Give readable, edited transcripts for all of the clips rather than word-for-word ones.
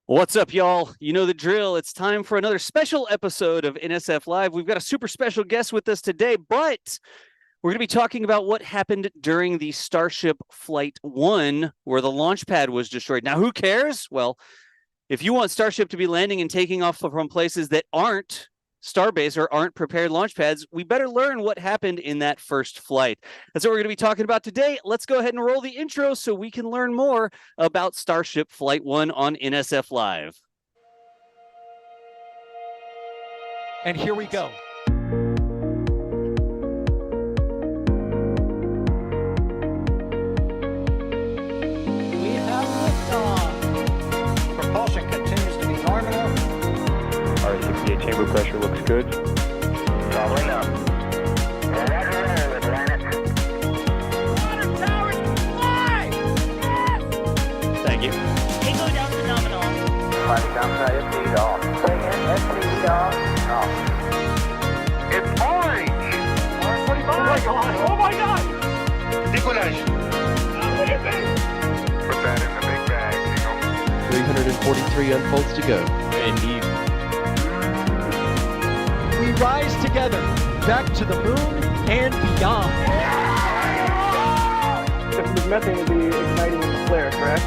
What's up, y'all? You know the drill. It's time for another special episode of NSF Live. We've got a super special guest with us today, but we're going to be talking about what happened during the Starship Flight 1, where the launch pad was destroyed. Now, who cares? Well, if you want Starship to be landing and taking off from places that aren't Starbase or aren't prepared launch pads, we better learn what happened in that first flight. That's what we're going to be talking about today. Let's go ahead and roll the intro so we can learn more about Starship Flight 1 on NSF Live. And here we go. We have liftoff. Propulsion continues to be nominal. R68 chamber pressure looks good. Following up. Roger, with planet. Water towers fly! Yes! Thank you. Tango down to nominal. Flight downside FD off. Bring in FD off. Off. It's orange! Orange 45! Oh my god! Oh my god! Decollage. What is it? Put that in the big bag, 343 unfolds to go. Indeed. We rise together, back to the moon and beyond. This methane would be igniting in the flare, correct?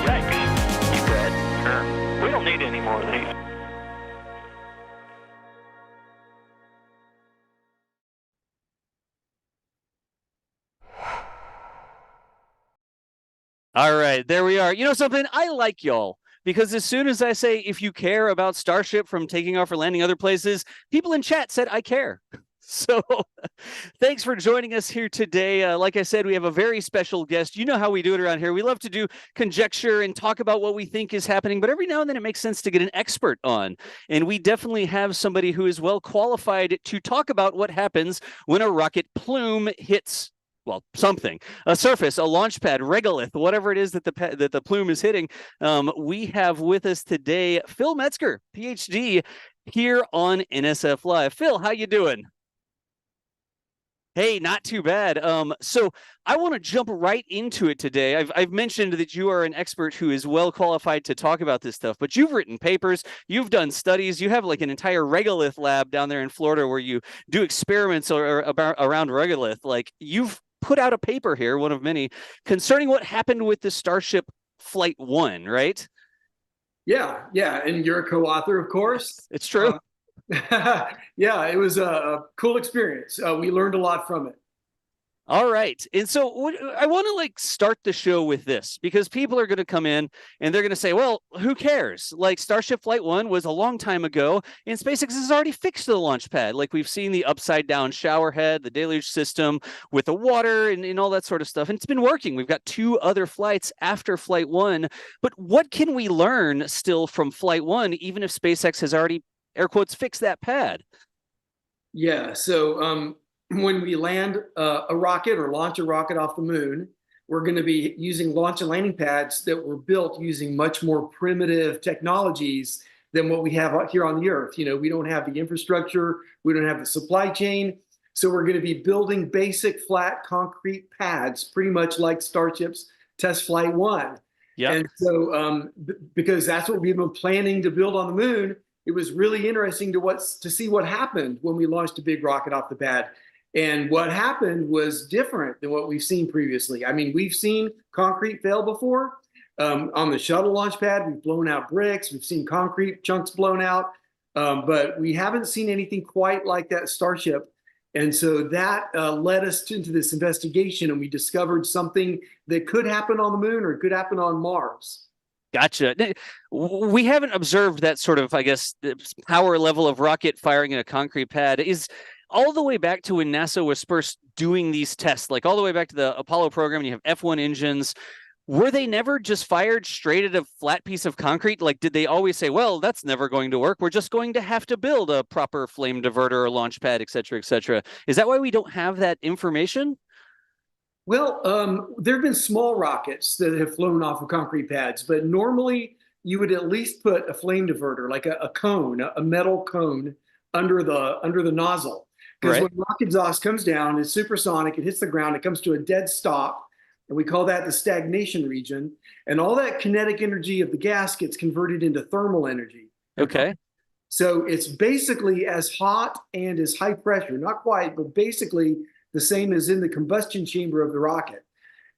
Yikes. You bet. We don't need any more of these. All right, there we are. You know something? I like y'all because as soon as I say if you care about Starship from taking off or landing other places, people in chat said I care. So thanks for joining us here today. Like I said, we have a very special guest. You know how we do it around here. We love to do conjecture and talk about what we think is happening, but every now and then it makes sense to get an expert on. And we definitely have somebody who is well qualified to talk about what happens when a rocket plume hits something, a surface, a launch pad, regolith, whatever it is that the plume is hitting. We have with us today Phil Metzger, PhD, here on NSF Live. Phil, how you doing? Hey, not too bad. So I want to jump right into it today. I've mentioned that you are an expert who is well qualified to talk about this stuff, but you've written papers, you've done studies, you have like an entire regolith lab down there in Florida where you do experiments around regolith. Like you've put out a paper here, one of many, concerning what happened with the Starship Flight 1, right? Yeah, and you're a co-author, of course. It's true. Yeah, it was a cool experience. We learned a lot from it. All right. And so I want to start the show with this because people are going to come in and they're going to say, well, who cares? Like Starship Flight 1 was a long time ago and SpaceX has already fixed the launch pad. Like we've seen the upside down shower head, the deluge system with the water and all that sort of stuff. And it's been working. We've got 2 other flights after Flight 1. But what can we learn still from Flight 1, even if SpaceX has already, air quotes, fixed that pad? Yeah, so when we land a rocket or launch a rocket off the moon, we're going to be using launch and landing pads that were built using much more primitive technologies than what we have out here on the Earth. You know, we don't have the infrastructure, we don't have the supply chain. So we're going to be building basic flat concrete pads, pretty much like Starship's test flight 1. Yeah. And so because that's what we've been planning to build on the moon, it was really interesting to see what happened when we launched a big rocket off the pad. And what happened was different than what we've seen previously. I mean, we've seen concrete fail before. On the shuttle launch pad, we've blown out bricks. We've seen concrete chunks blown out. But we haven't seen anything quite like that Starship. And so that led us into this investigation, and we discovered something that could happen on the moon or could happen on Mars. Gotcha. We haven't observed that sort of, I guess, power level of rocket firing in a concrete pad is all the way back to when NASA was first doing these tests, like all the way back to the Apollo program, and you have F1 engines. Were they never just fired straight at a flat piece of concrete? Like, did they always say, well, that's never going to work. We're just going to have to build a proper flame diverter or launch pad, et cetera, et cetera. Is that why we don't have that information? Well, there have been small rockets that have flown off of concrete pads, but normally you would at least put a flame diverter, like a cone, a metal cone under the nozzle. Because when rocket exhaust comes down, it's supersonic, it hits the ground, it comes to a dead stop. and we call that the stagnation region. And all that kinetic energy of the gas gets converted into thermal energy. Okay. So it's basically as hot and as high pressure, not quite, but basically the same as in the combustion chamber of the rocket.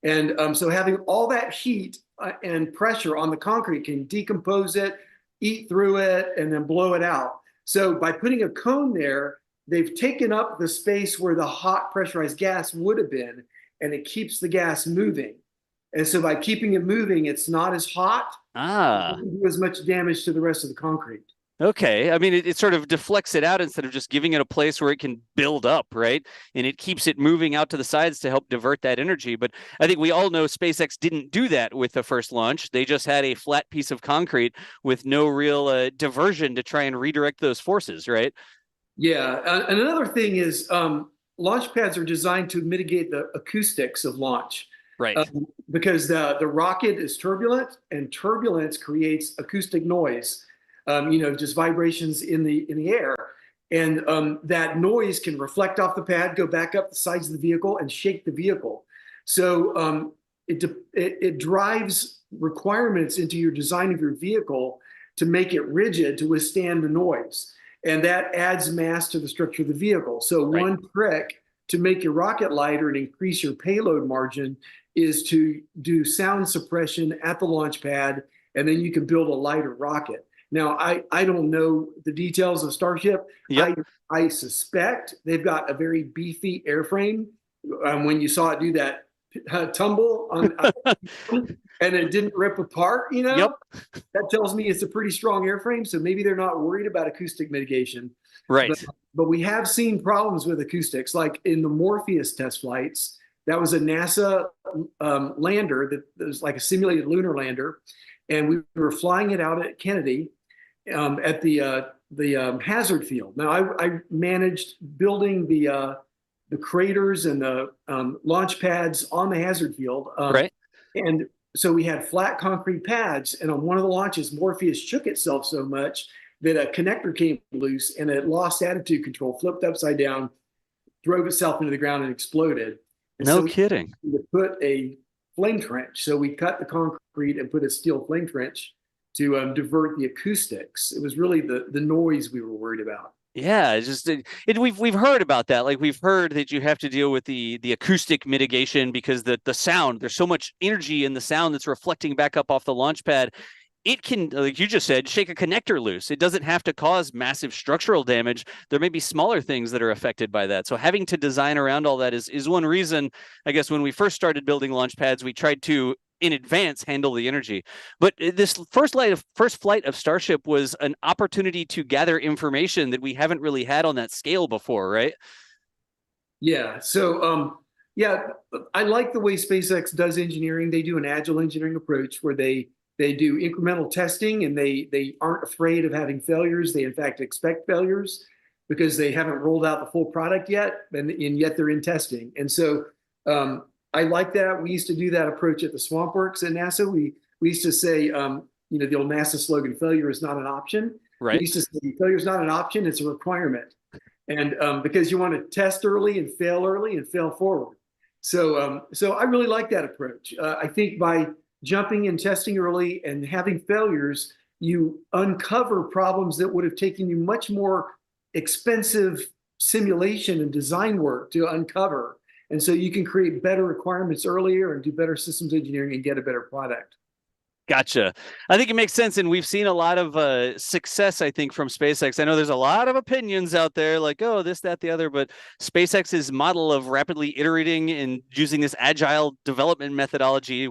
And so having all that heat and pressure on the concrete can decompose it, eat through it, and then blow it out. So by putting a cone there, they've taken up the space where the hot pressurized gas would have been, and it keeps the gas moving. And so by keeping it moving, it's not as hot. Ah. It doesn't do as much damage to the rest of the concrete. Okay. I mean, it sort of deflects it out instead of just giving it a place where it can build up, right? And it keeps it moving out to the sides to help divert that energy. But I think we all know SpaceX didn't do that with the first launch. They just had a flat piece of concrete with no real diversion to try and redirect those forces, right? Yeah. And another thing is launch pads are designed to mitigate the acoustics of launch. Right. Because the rocket is turbulent, and turbulence creates acoustic noise. Just vibrations in the air, and that noise can reflect off the pad, go back up the sides of the vehicle, and shake the vehicle. So it drives requirements into your design of your vehicle to make it rigid to withstand the noise, and that adds mass to the structure of the vehicle. So Right. one trick to make your rocket lighter and increase your payload margin is to do sound suppression at the launch pad, and then you can build a lighter rocket. Now, I don't know the details of Starship. Yep. I suspect they've got a very beefy airframe. When you saw it do that tumble on, and it didn't rip apart, Yep. that tells me it's a pretty strong airframe. So maybe they're not worried about acoustic mitigation. Right. But we have seen problems with acoustics, like in the Morpheus test flights. That was a NASA lander that was like a simulated lunar lander. And we were flying it out at Kennedy at the hazard field. Now, I managed building the craters and the launch pads on the hazard field. Right. And so we had flat concrete pads. And on one of the launches, Morpheus shook itself so much that a connector came loose, and it lost attitude control, flipped upside down, drove itself into the ground, and exploded. And No so kidding. we put a flame trench. So we cut the concrete and put a steel flame trench to divert the acoustics. It was really the noise we were worried about. Yeah, it's just we've heard about that. Like, we've heard that you have to deal with the acoustic mitigation because the sound, there's so much energy in the sound that's reflecting back up off the launch pad. It can, like you just said, shake a connector loose. It doesn't have to cause massive structural damage. There may be smaller things that are affected by that. So having to design around all that is one reason, I guess, when we first started building launch pads, we tried to, in advance, handle the energy. But this first flight of Starship was an opportunity to gather information that we haven't really had on that scale before, right? Yeah. So, I like the way SpaceX does engineering. They do an agile engineering approach where they do incremental testing, and they aren't afraid of having failures. They, in fact, expect failures because they haven't rolled out the full product yet, and yet they're in testing. And so I like that. We used to do that approach at the Swamp Works at NASA. We used to say, the old NASA slogan, failure is not an option. Right. We used to say, failure is not an option, it's a requirement. And because you want to test early and fail forward. So I really like that approach. I think by jumping and testing early and having failures, you uncover problems that would have taken you much more expensive simulation and design work to uncover. And so you can create better requirements earlier and do better systems engineering and get a better product. Gotcha. I think it makes sense. And we've seen a lot of success, I think, from SpaceX. I know there's a lot of opinions out there like, oh, this, that, the other, but SpaceX's model of rapidly iterating and using this agile development methodology,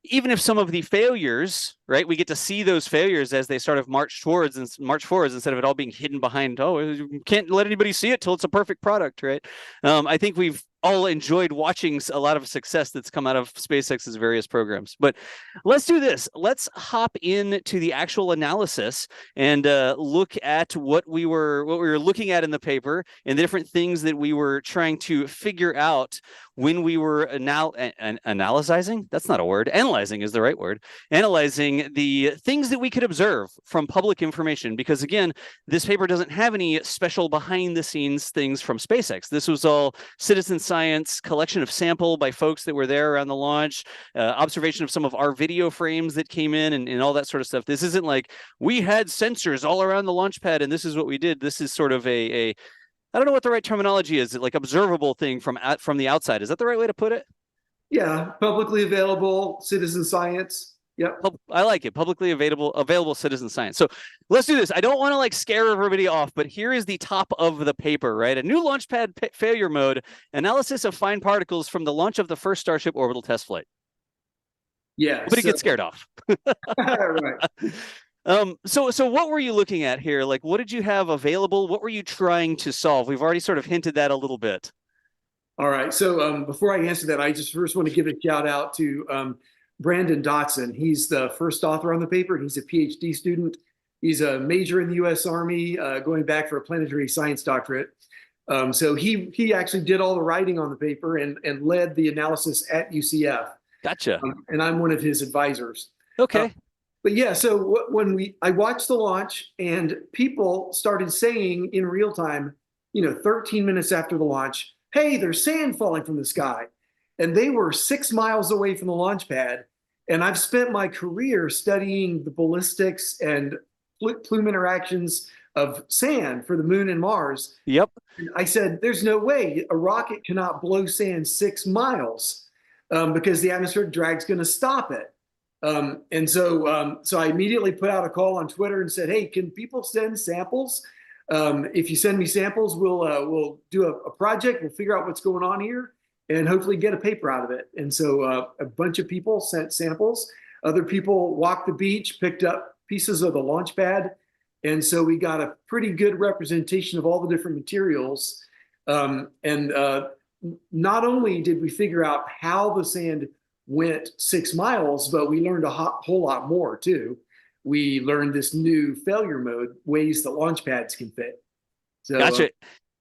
even if some of the failures, right, we get to see those failures as they sort of march forwards instead of it all being hidden behind, oh, you can't let anybody see it till it's a perfect product, right? I think we've all enjoyed watching a lot of success that's come out of SpaceX's various programs. But let's do this. Let's hop into the actual analysis and look at what we were looking at in the paper and the different things that we were trying to figure out when we were analyzing. That's not a word. Analyzing is the right word. Analyzing discussing the things that we could observe from public information, because again, this paper doesn't have any special behind the scenes things from SpaceX. This was all citizen science, collection of sample by folks that were there around the launch, observation of some of our video frames that came in and all that sort of stuff. This isn't like we had sensors all around the launch pad and this is what we did. This is sort of a I don't know what the right terminology is, like observable thing from the outside. Is that the right way to put it? Yeah, publicly available citizen science. Yep. I like it. Publicly available citizen science. So let's do this. I don't want to like scare everybody off, but here is the top of the paper, right? A new launch pad failure mode, analysis of fine particles from the launch of the first Starship orbital test flight. Yeah. Nobody gets scared off. Right. So what were you looking at here? Like, what did you have available? What were you trying to solve? We've already sort of hinted that a little bit. All right. So before I answer that, I just first want to give a shout out to Brandon Dotson. He's the first author on the paper. He's a PhD student. He's a major in the U.S. Army, going back for a planetary science doctorate. So he actually did all the writing on the paper and led the analysis at UCF. Gotcha. And I'm one of his advisors. Okay. But yeah, so I watched the launch and people started saying in real time, 13 minutes after the launch, hey, there's sand falling from the sky. And they were 6 miles away from the launch pad. And I've spent my career studying the ballistics and plume interactions of sand for the moon and Mars. Yep. And I said, there's no way a rocket cannot blow sand 6 miles because the atmospheric drag is going to stop it. So I immediately put out a call on Twitter and said, hey, can people send samples? If you send me samples, we'll do a project. We'll figure out what's going on here and hopefully get a paper out of it. And so a bunch of people sent samples. Other people walked the beach, picked up pieces of the launch pad. And so we got a pretty good representation of all the different materials. Not only did we figure out how the sand went 6 miles, but we learned a whole lot more too. We learned this new failure mode, ways that launch pads can fit. So, gotcha.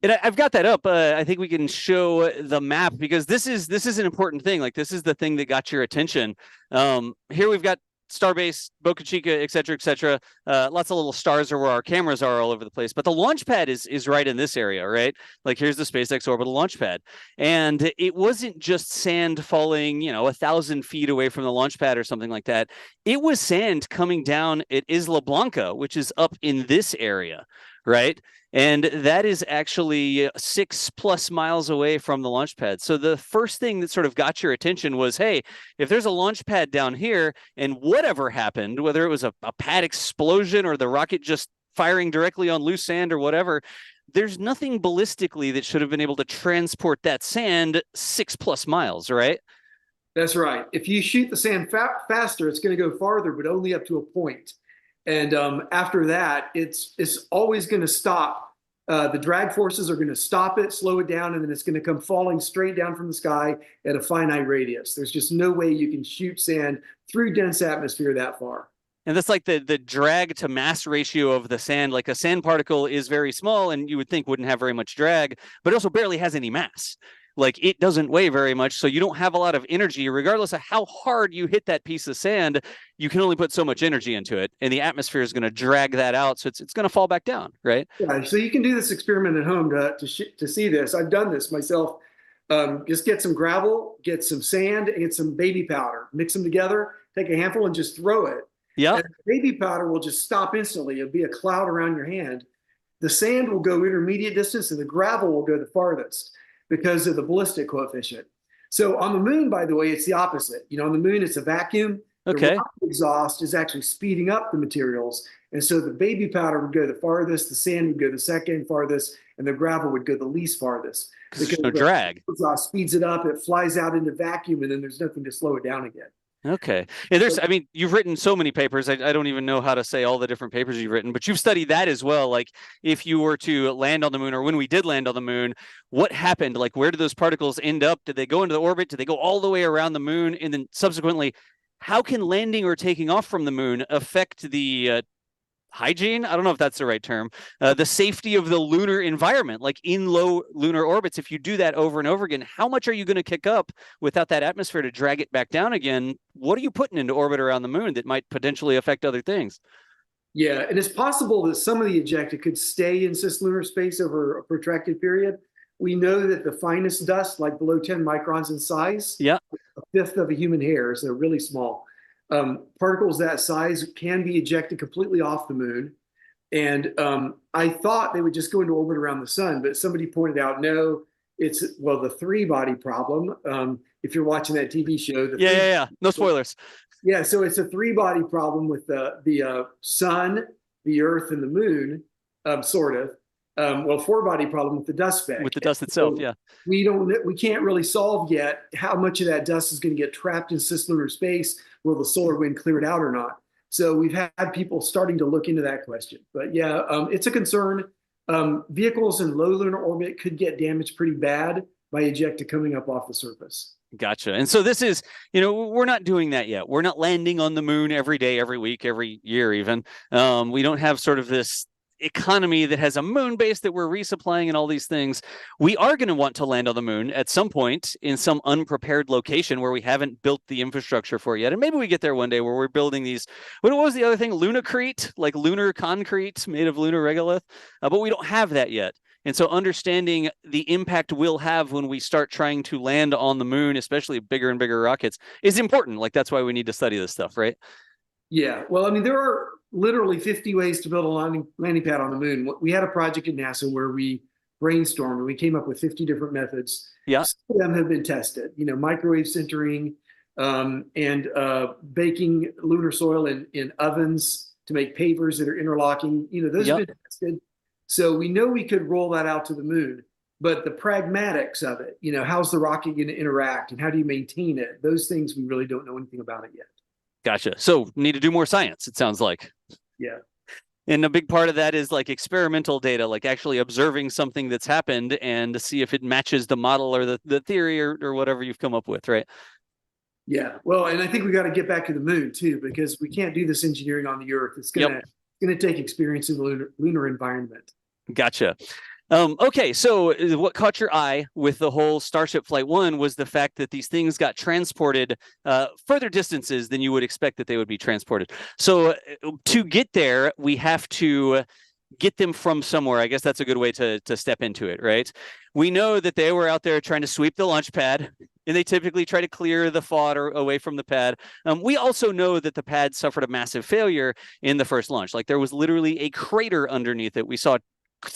And I've got that up. I think we can show the map because this is an important thing. Like this is the thing that got your attention. Here we've got Starbase, Boca Chica, et cetera, lots of little stars are where our cameras are all over the place. But the launch pad is right in this area, right? Like here's the SpaceX orbital launch pad. And it wasn't just sand falling, 1,000 feet away from the launch pad or something like that. It was sand coming down at Isla Blanca, which is up in this area, right? And that is actually 6+ miles away from the launch pad. So the first thing that sort of got your attention was, hey, if there's a launch pad down here and whatever happened, whether it was a pad explosion or the rocket just firing directly on loose sand or whatever, there's nothing ballistically that should have been able to transport that sand 6+ miles, right? That's right. If you shoot the sand faster, it's going to go farther, but only up to a point. And after that, it's always going to stop. The drag forces are going to stop it, slow it down, and then it's going to come falling straight down from the sky at a finite radius. There's just no way you can shoot sand through dense atmosphere that far. And that's like the drag to mass ratio of the sand. Like a sand particle is very small and you would think wouldn't have very much drag, but it also barely has any mass. Like it doesn't weigh very much, so you don't have a lot of energy. Regardless of how hard you hit that piece of sand, you can only put so much energy into it, and the atmosphere is going to drag that out, so it's going to fall back down, right? Yeah. So you can do this experiment at home to see this. I've done this myself. Just get some gravel, get some sand, and get some baby powder. Mix them together. Take a handful and just throw it. Yeah. Baby powder will just stop instantly. It'll be a cloud around your hand. The sand will go intermediate distance, and the gravel will go the farthest, because of the ballistic coefficient. So on the moon, by the way, it's the opposite. On the moon, it's a vacuum. Okay. The rocket exhaust is actually speeding up the materials. And so the baby powder would go the farthest, the sand would go the second farthest, and the gravel would go the least farthest. Because there's no drag. The exhaust speeds it up, it flies out into vacuum, and then there's nothing to slow it down again. Okay. And you've written so many papers. I don't even know how to say all the different papers you've written, but you've studied that as well. Like if you were to land on the moon, or when we did land on the moon, what happened? Like where did those particles end up? Did they go into the orbit? Did they go all the way around the moon? And then subsequently, how can landing or taking off from the moon affect the hygiene, I don't know if that's the right term, the safety of the lunar environment, like in low lunar orbits. If you do that over and over again, how much are you going to kick up without that atmosphere to drag it back down again? What are you putting into orbit around the moon that might potentially affect other things? Yeah, and it's possible that some of the ejecta could stay in cislunar space over a protracted period. We know that the finest dust, like below 10 microns in size, Yeah, a fifth of a human hair, so they're really small. Particles that size can be ejected completely off the moon. And I thought they would just go into orbit around the sun, but somebody pointed out, no, it's, well, the three-body problem. If you're watching that TV show. yeah. No spoilers. Yeah, so it's a three-body problem with the sun, the Earth, and the moon, sort of. Well, four-body problem with the dust speck. With the dust itself, So yeah. we can't really solve yet how much of that dust is going to get trapped in cislunar space. Will the solar wind clear it out or not? So we've had people starting to look into that question. But yeah, it's a concern. Vehicles in low lunar orbit could get damaged pretty bad by ejecta coming up off the surface. Gotcha. And so this is, we're not doing that yet. We're not landing on the moon every day, every week, every year even. We don't have sort of this economy that has a moon base that we're resupplying and all these things. We are going to want to land on the moon at some point in some unprepared location where we haven't built the infrastructure for it yet. And maybe we get there one day where we're building these, what was the other thing? Lunacrete, like lunar concrete made of lunar regolith. But we don't have that yet. And so understanding the impact we'll have when we start trying to land on the moon, especially bigger and bigger rockets, is important. Like, that's why we need to study this stuff, right? Yeah, well, I mean, there are literally 50 ways to build a landing pad on the moon. We had a project at NASA where we brainstormed and we came up with 50 different methods. Yeah. Some of them have been tested, microwave sintering, and baking lunar soil in ovens to make pavers that are interlocking. Those have been tested. So we know we could roll that out to the moon. But the pragmatics of it, how's the rocket going to interact and how do you maintain it? Those things we really don't know anything about it yet. Gotcha. So need to do more science, it sounds like. Yeah. And a big part of that is like experimental data, like actually observing something that's happened and to see if it matches the model or the theory or whatever you've come up with, right? Yeah. Well, and I think we got to get back to the moon too, because we can't do this engineering on the Earth. It's going to take experience in the lunar environment. Gotcha. Okay, so what caught your eye with the whole Starship Flight 1 was the fact that these things got transported further distances than you would expect that they would be transported. So to get there, we have to get them from somewhere. I guess that's a good way to step into it, right? We know that they were out there trying to sweep the launch pad, and they typically try to clear the fodder away from the pad. We also know that the pad suffered a massive failure in the first launch. Like, there was literally a crater underneath it. We saw,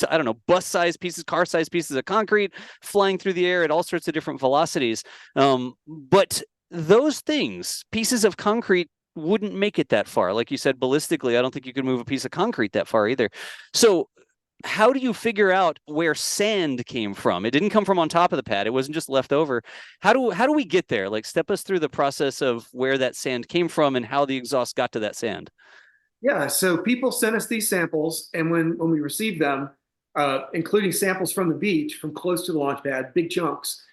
I don't know, bus-sized pieces, car-sized pieces of concrete flying through the air at all sorts of different velocities. But those things, pieces of concrete, wouldn't make it that far. Like you said, ballistically, I don't think you could move a piece of concrete that far either. So how do you figure out where sand came from? It didn't come from on top of the pad. It wasn't just left over. How do we get there? Like, step us through the process of where that sand came from and how the exhaust got to that sand. Yeah, so people sent us these samples, and when we received them, including samples from the beach, from close to the launch pad, big chunks,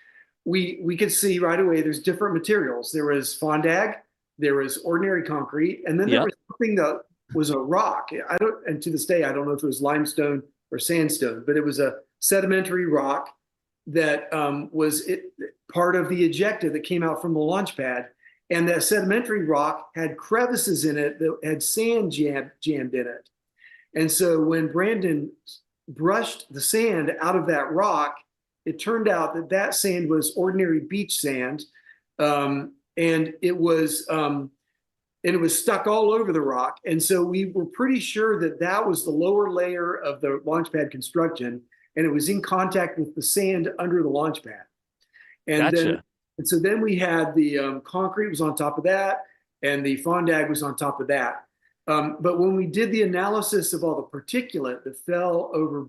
we could see right away there's different materials. There was fondag, there was ordinary concrete, and then there was something that was a rock. And to this day, I don't know if it was limestone or sandstone, but it was a sedimentary rock that was part of the ejecta that came out from the launch pad. And that sedimentary rock had crevices in it that had sand jammed in it. And so when Brandon brushed the sand out of that rock, it turned out that sand was ordinary beach sand, and it was stuck all over the rock. And so we were pretty sure that was the lower layer of the launch pad construction, and it was in contact with the sand under the launch pad. And so then we had the concrete was on top of that, and the fondag was on top of that. But when we did the analysis of all the particulate that fell over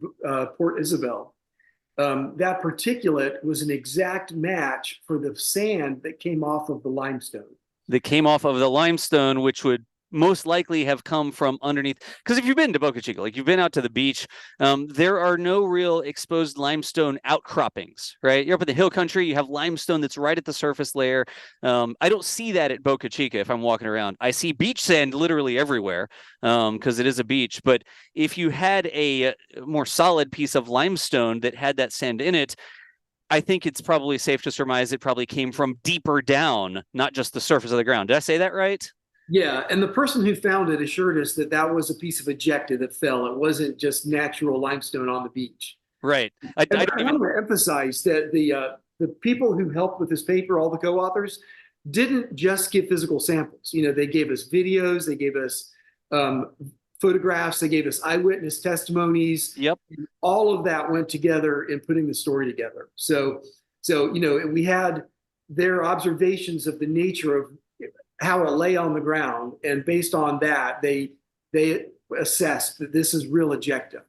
Port Isabel, that particulate was an exact match for the sand that came off of the limestone. That came off of the limestone, which would most likely have come from underneath. Because if you've been to Boca Chica, like you've been out to the beach, there are no real exposed limestone outcroppings, right? You're up in the hill country, you have limestone that's right at the surface layer. I don't see that at Boca Chica if I'm walking around. I see beach sand literally everywhere because it is a beach. But if you had a more solid piece of limestone that had that sand in it, I think it's probably safe to surmise it probably came from deeper down, not just the surface of the ground. Did I say that right? Yeah, and the person who found it assured us that that was a piece of ejecta that fell. It wasn't just natural limestone on the beach. Right. I want to emphasize that the people who helped with this paper, all the co-authors, didn't just give physical samples. You know, they gave us videos, they gave us photographs, they gave us eyewitness testimonies. Yep. All of that went together in putting the story together. So you know, we had their observations of the nature of how it lay on the ground, and based on that, they assessed that this is real ejecta.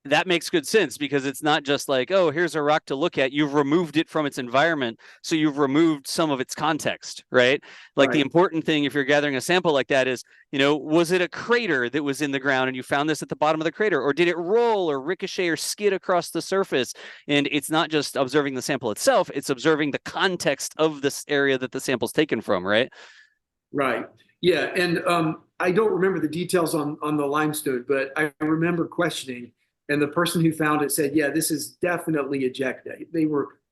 That makes good sense because it's not just like, oh, here's a rock to look at. You've removed it from its environment, so you've removed some of its context, right? Like the important thing if you're gathering a sample like that is, you know, was it a crater that was in the ground and you found this at the bottom of the crater, or did it roll or ricochet or skid across the surface? And it's not just observing the sample itself, it's observing the context of this area that the sample's taken from, right? Right. Yeah. And I don't remember the details on the limestone, but I remember questioning, and the person who found it said, yeah, this is definitely ejecta.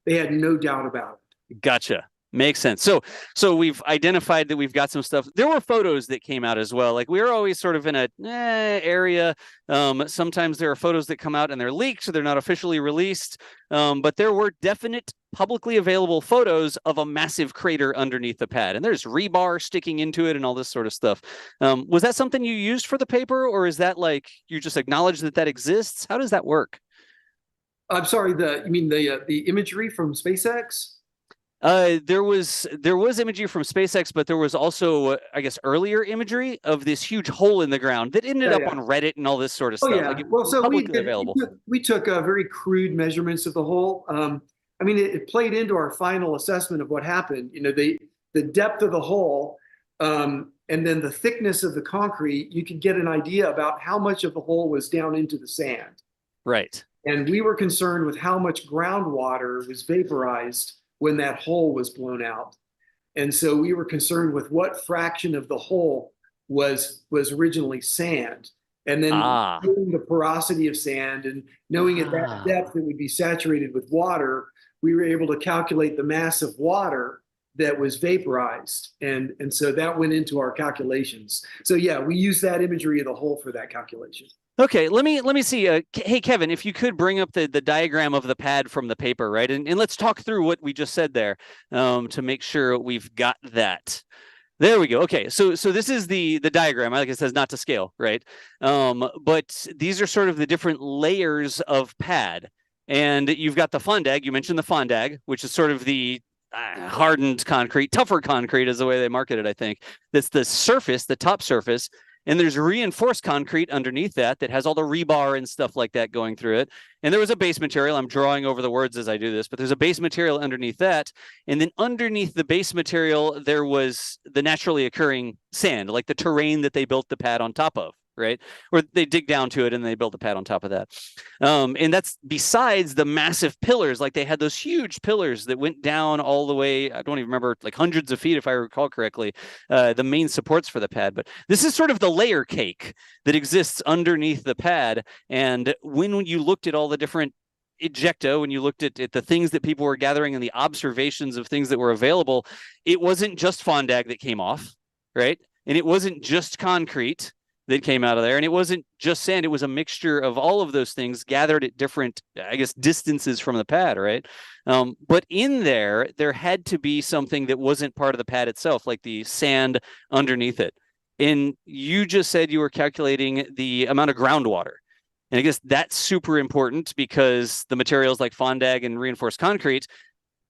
They had no doubt about it. Gotcha. Makes sense. So we've identified that we've got some stuff. There were photos that came out as well. Like we were always sort of in a area. Sometimes there are photos that come out and they're leaked, so they're not officially released. But there were definite publicly available photos of a massive crater underneath the pad, and there's rebar sticking into it and all this sort of stuff. Was that something you used for the paper, or is that like you just acknowledge that that exists? How does that work? I'm sorry. You mean the imagery from SpaceX? There was imagery from SpaceX, but there was also, I guess, earlier imagery of this huge hole in the ground that ended up on Reddit and all this sort of stuff. Yeah. Like Well, so available. we took very crude measurements of the hole. I mean, it played into our final assessment of what happened. You know, the depth of the hole, and then the thickness of the concrete. You could get an idea about how much of the hole was down into the sand. Right. And we were concerned with how much groundwater was vaporized when that hole was blown out. And so we were concerned with what fraction of the hole was originally sand. And then knowing the porosity of sand and knowing at that depth it would be saturated with water, we were able to calculate the mass of water that was vaporized. And so that went into our calculations. So yeah, we used that imagery of the hole for that calculation. Okay, let me see. Hey, Kevin, if you could bring up the diagram of the pad from the paper, right? And let's talk through what we just said there to make sure we've got that. There we go. Okay, so this is the diagram. Like it says, not to scale, right? But these are sort of the different layers of pad. And you've got the fondag. You mentioned the fondag, which is sort of the hardened concrete, tougher concrete is the way they market it, I think. That's the surface, the top surface. And there's reinforced concrete underneath that has all the rebar and stuff like that going through it. And there was a base material. I'm drawing over the words as I do this, but there's a base material underneath that. And then underneath the base material, there was the naturally occurring sand, like the terrain that they built the pad on top of, right? Or they dig down to it and they build a pad on top of that. And that's besides the massive pillars. Like they had those huge pillars that went down all the way, I don't even remember, like hundreds of feet if I recall correctly, the main supports for the pad. But this is sort of the layer cake that exists underneath the pad. And when you looked at all the different ejecta, when you looked at the things that people were gathering and the observations of things that were available, it wasn't just fondag that came off, right? And it wasn't just concrete that came out of there. And it wasn't just sand. It was a mixture of all of those things gathered at different, I guess, distances from the pad, right? But in there had to be something that wasn't part of the pad itself, like the sand underneath it. And you just said you were calculating the amount of groundwater. And I guess that's super important because the materials like fondag and reinforced concrete,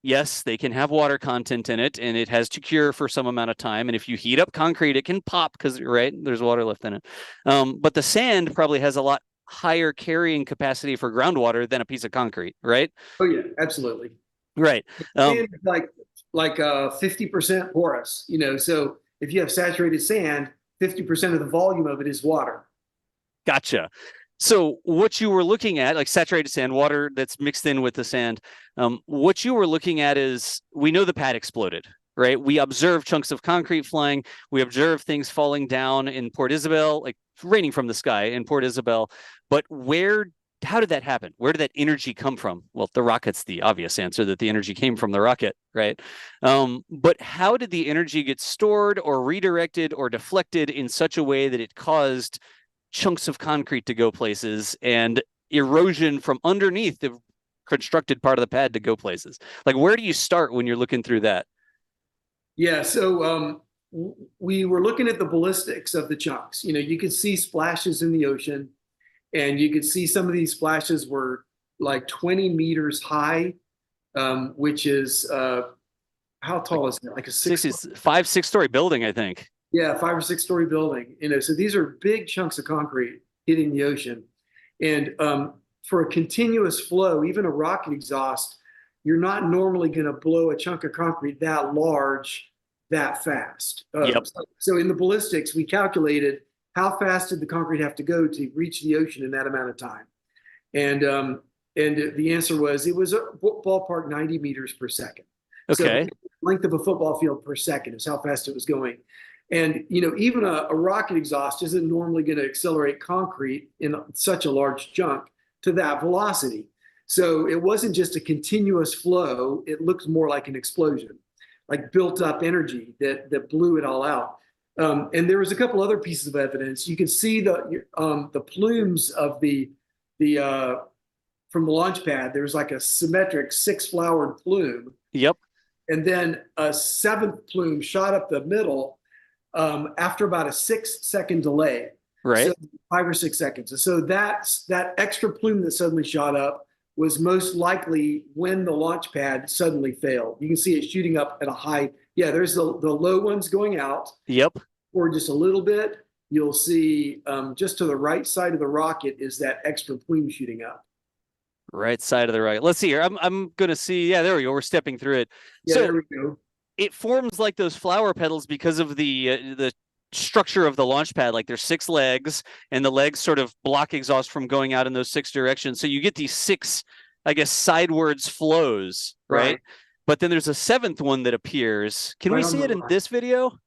yes, they can have water content in it, and it has to cure for some amount of time. And if you heat up concrete, it can pop because, right, there's water left in it. But the sand probably has a lot higher carrying capacity for groundwater than a piece of concrete, right? Oh yeah, absolutely. Right. Sand is like 50% porous. You know, so if you have saturated sand, 50% of the volume of it is water. Gotcha. So what you were looking at, like saturated sand, water that's mixed in with the sand, what you were looking at is, we know the pad exploded, right? We observe chunks of concrete flying. We observe things falling down in Port Isabel, like raining from the sky in Port Isabel. But how did that happen? Where did that energy come from? Well, the rocket's the obvious answer, that the energy came from the rocket, right? But how did the energy get stored or redirected or deflected in such a way that it caused chunks of concrete to go places and erosion from underneath the constructed part of the pad to go places? Like, where do you start when you're looking through that? Yeah, so we were looking at the ballistics of the chunks. You could see splashes in the ocean, and you could see some of these splashes were like 20 meters high, which is how tall is it? Like a 5-6 story building, I think. Yeah, 5 or 6 story building. So these are big chunks of concrete hitting the ocean. And for a continuous flow, even a rocket exhaust, you're not normally going to blow a chunk of concrete that large, that fast. Yep. So in the ballistics, we calculated how fast did the concrete have to go to reach the ocean in that amount of time. And the answer was, it was a ballpark 90 meters per second. Okay. So length of a football field per second is how fast it was going. And, even a rocket exhaust isn't normally going to accelerate concrete in such a large chunk to that velocity. So it wasn't just a continuous flow. It looked more like an explosion, like built up energy that blew it all out. And there was a couple other pieces of evidence. You can see the plumes of from the launch pad. There's like a symmetric 6-flowered plume. Yep. And then a 7th plume shot up the middle after about a 6-second delay. Right. So 5 or 6 seconds. And so that extra plume that suddenly shot up was most likely when the launch pad suddenly failed. You can see it shooting up at a high. Yeah, there's the low ones going out. Yep. Or just a little bit. You'll see just to the right side of the rocket is that extra plume shooting up. Right side of the rocket. Let's see here. I'm going to see. Yeah, there we go. We're stepping through it. Yeah, so there we go. It forms like those flower petals because of the structure of the launch pad. Like there's 6 legs, and the legs sort of block exhaust from going out in those 6 directions. So you get these 6, I guess, sidewards flows, right? But then there's a 7th one that appears. Can we see it in this video?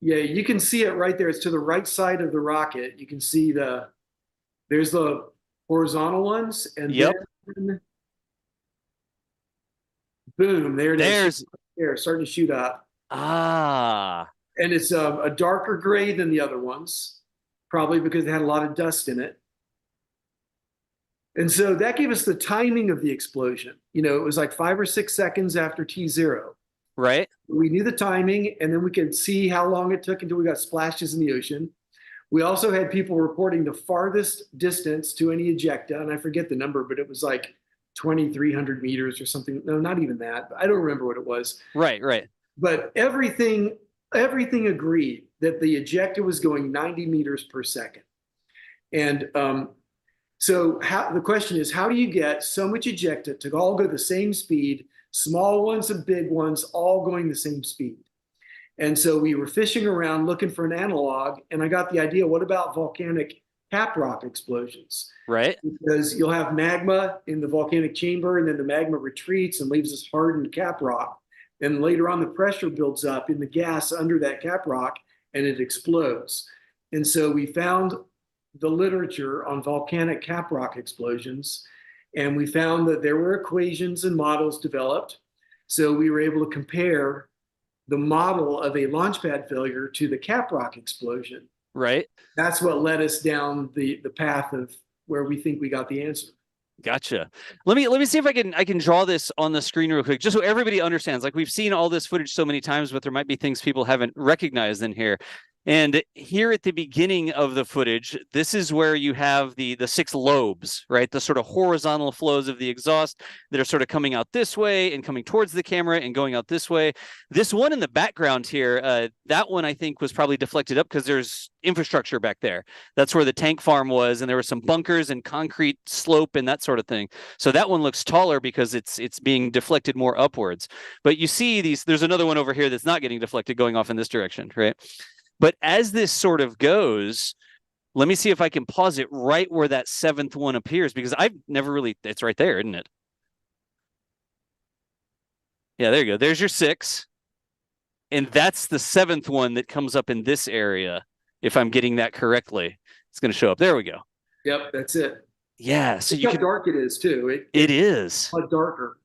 Yeah, you can see it right there. It's to the right side of the rocket. You can see there's the horizontal ones, and then boom, there it is. There, starting to shoot up. Ah. And it's a darker gray than the other ones, probably because they had a lot of dust in it. And so that gave us the timing of the explosion. It was like 5 or 6 seconds after T0. Right. We knew the timing, and then we could see how long it took until we got splashes in the ocean. We also had people reporting the farthest distance to any ejecta, and I forget the number, but it was like 2,300 meters or something. No, not even that. I don't remember what it was. Right. But everything agreed that the ejecta was going 90 meters per second. And so the question is, how do you get so much ejecta to all go the same speed, small ones and big ones all going the same speed? And so we were fishing around looking for an analog, and I got the idea, what about volcanic cap rock explosions? Right. Because you'll have magma in the volcanic chamber, and then the magma retreats and leaves this hardened cap rock. And later on, the pressure builds up in the gas under that cap rock, and it explodes. And so we found the literature on volcanic cap rock explosions, and we found that there were equations and models developed. So we were able to compare the model of a launch pad failure to the cap rock explosion. Right. That's what led us down the path of where we think we got the answer. Gotcha. Let me see if I can draw this on the screen real quick, just so everybody understands. Like, we've seen all this footage so many times, but there might be things people haven't recognized in here. And here at the beginning of the footage, this is where you have the 6 lobes, right? The sort of horizontal flows of the exhaust that are sort of coming out this way and coming towards the camera and going out this way. This one in the background here, that one I think was probably deflected up because there's infrastructure back there. That's where the tank farm was, and there were some bunkers and concrete slope and that sort of thing. So that one looks taller because it's being deflected more upwards. But you see there's another one over here that's not getting deflected going off in this direction, right? But as this sort of goes, let me see if I can pause it right where that 7th one appears, because I've never really, it's right there, isn't it? Yeah, there you go. There's your 6. And that's the 7th one that comes up in this area. If I'm getting that correctly, it's going to show up. There we go. Yep, that's it. Yeah. So Look how dark it is too. It is. A lot darker.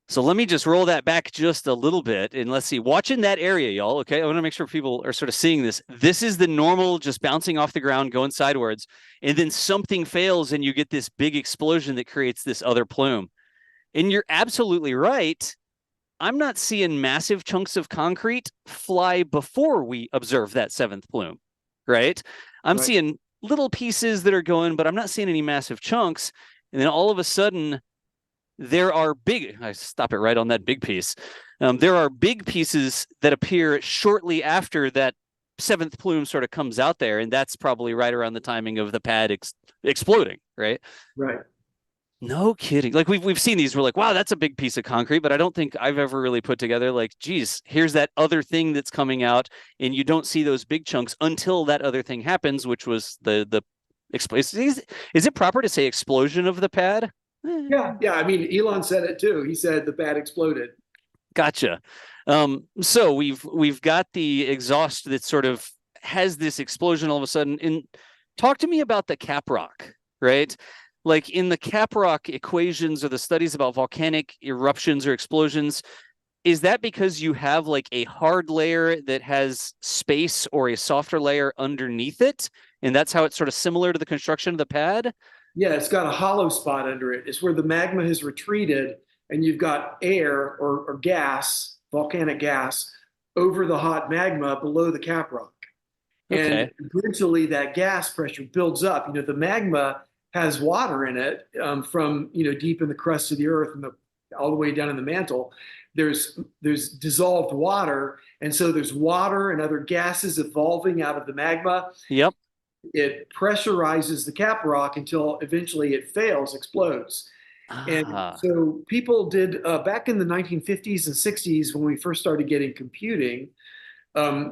So let me just roll that back just a little bit, and let's see. Watch in that area, y'all. Okay, I want to make sure people are sort of seeing this. This is the normal, just bouncing off the ground, going sideways, and then something fails, and you get this big explosion that creates this other plume. And you're absolutely right. I'm not seeing massive chunks of concrete fly before we observe that 7th plume, right? I'm seeing little pieces that are going, but I'm not seeing any massive chunks. And then all of a sudden, there are I stop it right on that big piece. There are big pieces that appear shortly after that 7th plume sort of comes out there. And that's probably right around the timing of the pad exploding, right? Right. No kidding. Like we've seen these, we're like, wow, that's a big piece of concrete, but I don't think I've ever really put together like, geez, here's that other thing that's coming out, and you don't see those big chunks until that other thing happens, which was the explosion. Is it proper to say explosion of the pad? Yeah. I mean, Elon said it too. He said the pad exploded. Gotcha. So we've got the exhaust that sort of has this explosion all of a sudden. And talk to me about the caprock, right? Like in the caprock equations or the studies about volcanic eruptions or explosions, is that because you have like a hard layer that has space or a softer layer underneath it? And that's how it's sort of similar to the construction of the pad? Yeah, it's got a hollow spot under it. It's where the magma has retreated, and you've got air or gas, volcanic gas, over the hot magma below the caprock. Okay. And eventually that gas pressure builds up. You know, the magma has water in it from, deep in the crust of the earth and all the way down in the mantle. There's dissolved water. And so there's water and other gases evolving out of the magma. Yep. It pressurizes the caprock until eventually it fails, explodes. And so people did, back in the 1950s and 60s, when we first started getting computing,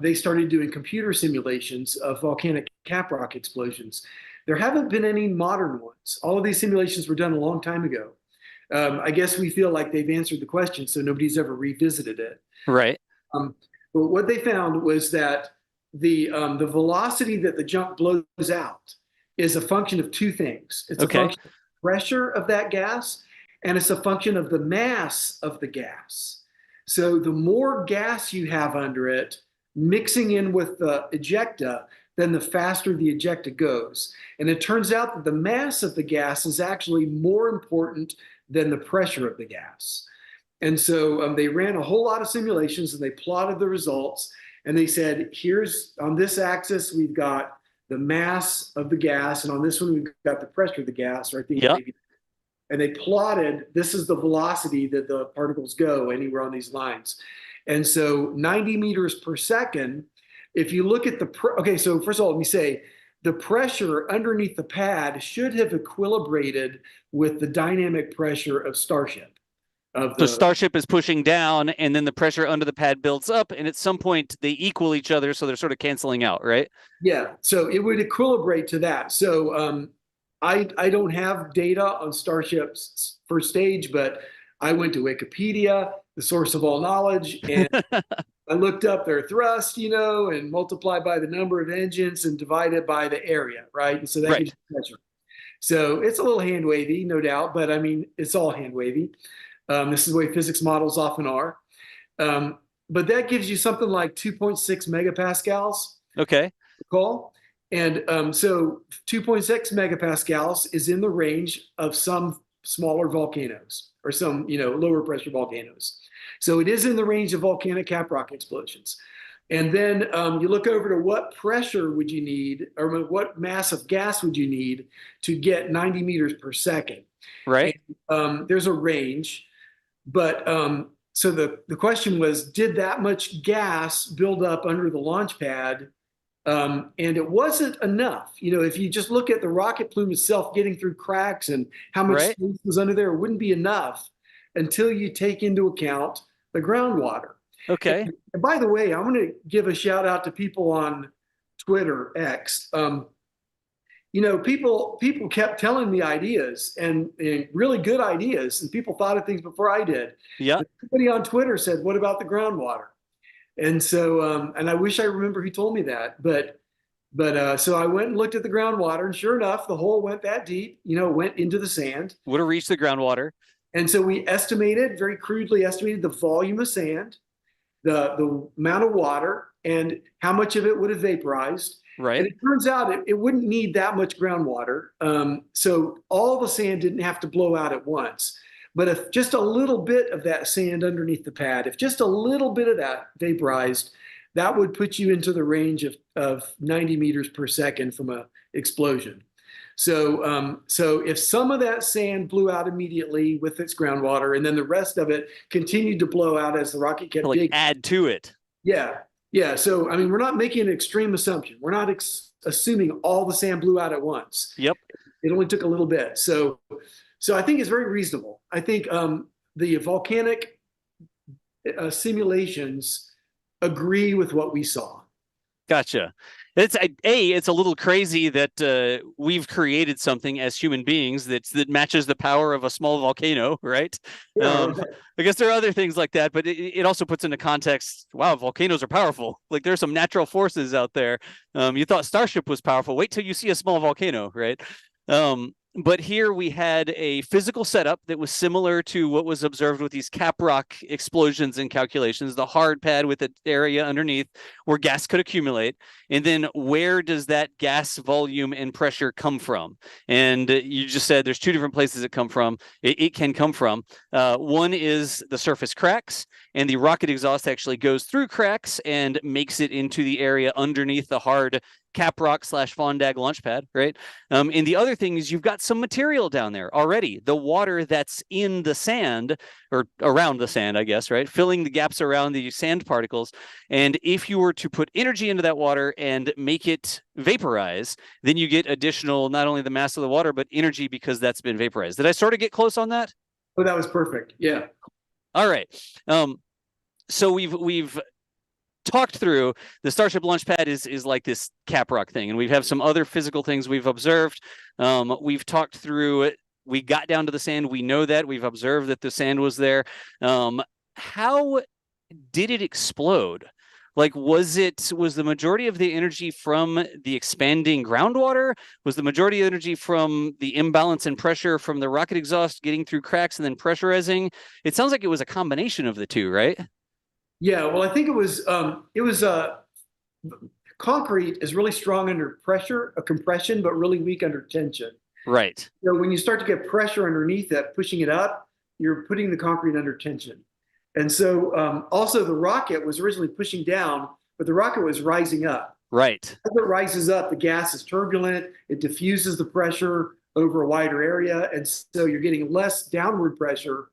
they started doing computer simulations of volcanic caprock explosions. There haven't been any modern ones. All of these simulations were done a long time ago. I guess we feel like they've answered the question, so nobody's ever revisited it. Right. But what they found was that the velocity that the junk blows out is a function of 2 things. It's a function of the pressure of that gas, and it's a function of the mass of the gas. So the more gas you have under it mixing in with the ejecta, then the faster the ejecta goes. And it turns out that the mass of the gas is actually more important than the pressure of the gas. And so they ran a whole lot of simulations, and they plotted the results. And they said, here's on this axis, we've got the mass of the gas. And on this one, we've got the pressure of the gas. Or I think maybe. And they plotted, this is the velocity that the particles go anywhere on these lines. And so 90 meters per second, if you look at okay, so first of all, let me say, the pressure underneath the pad should have equilibrated with the dynamic pressure of Starship. So Starship is pushing down, and then the pressure under the pad builds up, and at some point they equal each other, so they're sort of canceling out, right? Yeah, so it would equilibrate to that. So I don't have data on Starship's first stage, but I went to Wikipedia, the source of all knowledge, and I looked up their thrust, and multiplied by the number of engines and divided by the area, right? And so that gives you pressure. So it's a little hand wavy, no doubt, but I mean, it's all hand wavy. This is the way physics models often are. But that gives you something like 2.6 megapascals. Okay. Recall? And so 2.6 megapascals is in the range of some smaller volcanoes or some, lower pressure volcanoes. So it is in the range of volcanic caprock explosions. And then you look over to what pressure would you need, or what mass of gas would you need to get 90 meters per second. Right. And, there's a range, but so the question was, did that much gas build up under the launch pad? And it wasn't enough. If you just look at the rocket plume itself getting through cracks and how much Right. space was under there, it wouldn't be enough until you take into account the groundwater. Okay. And by the way, I'm going to give a shout out to people on Twitter, X. People kept telling me ideas and really good ideas, and people thought of things before I did. Yeah. Somebody on Twitter said, "What about the groundwater?" And so, and I wish I remember who told me that, but so I went and looked at the groundwater, and sure enough, the hole went that deep. Went into the sand. Would have reached the groundwater. And so we very crudely estimated the volume of sand, the amount of water, and how much of it would have vaporized. Right. And it turns out it wouldn't need that much groundwater. So all the sand didn't have to blow out at once. But if just a little bit of that sand underneath the pad, if just a little bit of that vaporized, that would put you into the range of 90 meters per second from an explosion. So if some of that sand blew out immediately with its groundwater, and then the rest of it continued to blow out as the rocket kept digging. Add to it. Yeah. Yeah. So, I mean, we're not making an extreme assumption. We're not assuming all the sand blew out at once. Yep. It only took a little bit. So I think it's very reasonable. I think the volcanic simulations agree with what we saw. Gotcha. It's a little crazy that we've created something as human beings that matches the power of a small volcano, right? Yeah. I guess there are other things like that, but it also puts into context, wow, volcanoes are powerful. Like there's some natural forces out there. You thought Starship was powerful. Wait till you see a small volcano, right? But here we had a physical setup that was similar to what was observed with these cap rock explosions and calculations, the hard pad with the area underneath where gas could accumulate. And then where does that gas volume and pressure come from? And you just said there's two different places it come from. It can come from. One is the surface cracks, and the rocket exhaust actually goes through cracks and makes it into the area underneath the hard caprock / Vandenberg launch pad, right? And the other thing is you've got some material down there already. The water that's in the sand, or around the sand, I guess, right? Filling the gaps around the sand particles. And if you were to put energy into that water and make it vaporize, then you get additional, not only the mass of the water, but energy because that's been vaporized. Did I sort of get close on that? Oh, that was perfect. Yeah. All right. So we've talked through the Starship launch pad is like this caprock thing, and we have some other physical things we've observed. We've talked through it. We got down to the sand. We know that. We've observed that the sand was there. How did it explode? Like, was the majority of the energy from the expanding groundwater? Was the majority of energy from the imbalance in pressure from the rocket exhaust getting through cracks and then pressurizing? It sounds like it was a combination of the two, right? Yeah, well, I think it was concrete is really strong under pressure, a compression, but really weak under tension. Right. So when you start to get pressure underneath that, pushing it up, you're putting the concrete under tension. And so also the rocket was originally pushing down, but the rocket was rising up. Right. As it rises up, the gas is turbulent. It diffuses the pressure over a wider area. And so you're getting less downward pressure.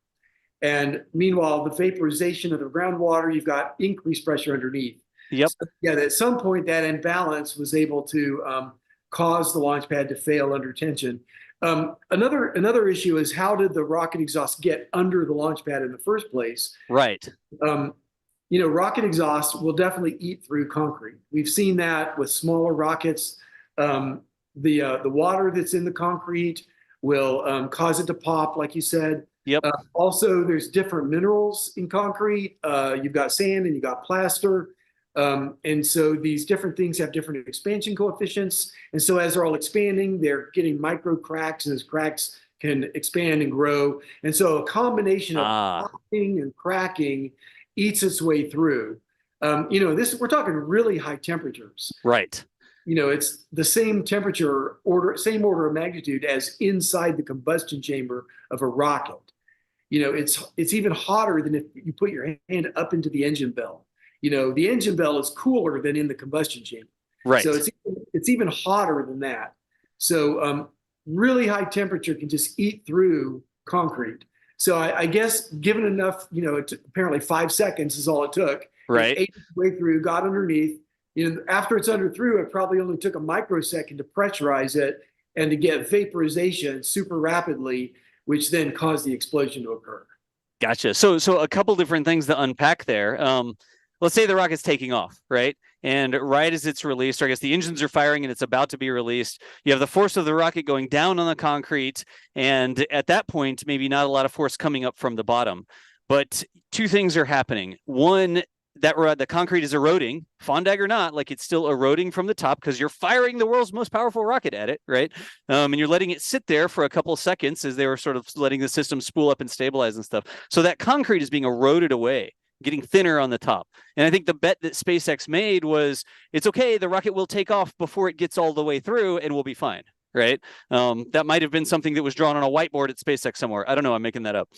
And meanwhile, the vaporization of the groundwater, you've got increased pressure underneath. Yep. So, yeah, at some point, that imbalance was able to cause the launch pad to fail under tension. Another issue is, how did the rocket exhaust get under the launch pad in the first place? Right. Rocket exhaust will definitely eat through concrete. We've seen that with smaller rockets. The water that's in the concrete will cause it to pop, like you said. Yep. Also, there's different minerals in concrete. You've got sand and you've got plaster. And so these different things have different expansion coefficients. And so as they're all expanding, they're getting micro cracks, and those cracks can expand and grow. And so a combination of popping and cracking eats its way through. We're talking really high temperatures. Right. It's the same temperature same order of magnitude as inside the combustion chamber of a rocket. It's even hotter than if you put your hand up into the engine bell. the engine bell is cooler than in the combustion chamber. Right. So it's even hotter than that. So really high temperature can just eat through concrete. So I guess given enough, apparently 5 seconds is all it took. Right. It ate its way through, got underneath. After it's under through, it probably only took a microsecond to pressurize it and to get vaporization super rapidly, which then caused the explosion to occur. Gotcha. So a couple different things to unpack there. Let's say the rocket's taking off, right? And right as it's released, or I guess the engines are firing and it's about to be released, you have the force of the rocket going down on the concrete. And at that point, maybe not a lot of force coming up from the bottom. But two things are happening. One, that the concrete is eroding, Fondag or not, like it's still eroding from the top because you're firing the world's most powerful rocket at it, right? And you're letting it sit there for a couple of seconds as they were sort of letting the system spool up and stabilize and stuff. So that concrete is being eroded away, getting thinner on the top. And I think the bet that SpaceX made was, it's okay, the rocket will take off before it gets all the way through and we'll be fine, right? That might have been something that was drawn on a whiteboard at SpaceX somewhere. I don't know, I'm making that up.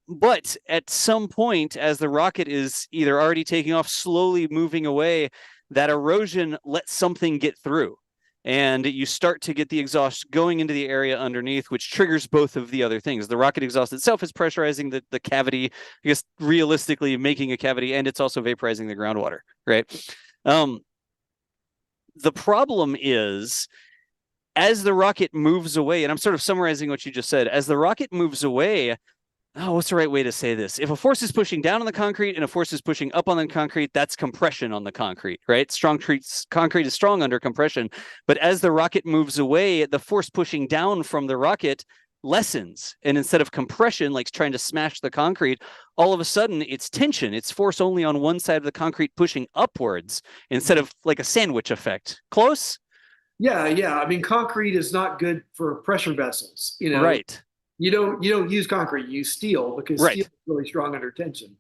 But at some point, as the rocket is either already taking off, slowly moving away, that erosion lets something get through. And you start to get the exhaust going into the area underneath, which triggers both of the other things. The rocket exhaust itself is pressurizing the cavity, I guess realistically making a cavity, and it's also vaporizing the groundwater, right? The problem is, as the rocket moves away, and I'm sort of summarizing what you just said, as the rocket moves away, what's the right way to say this? If a force is pushing down on the concrete and a force is pushing up on the concrete, that's compression on the concrete, right? Concrete is strong under compression. But as the rocket moves away, the force pushing down from the rocket lessens. And instead of compression, like trying to smash the concrete, all of a sudden it's tension. It's force only on one side of the concrete pushing upwards instead of like a sandwich effect. Close? Yeah. I mean, concrete is not good for pressure vessels, Right. You don't use concrete, you use steel because steel is really strong under tension.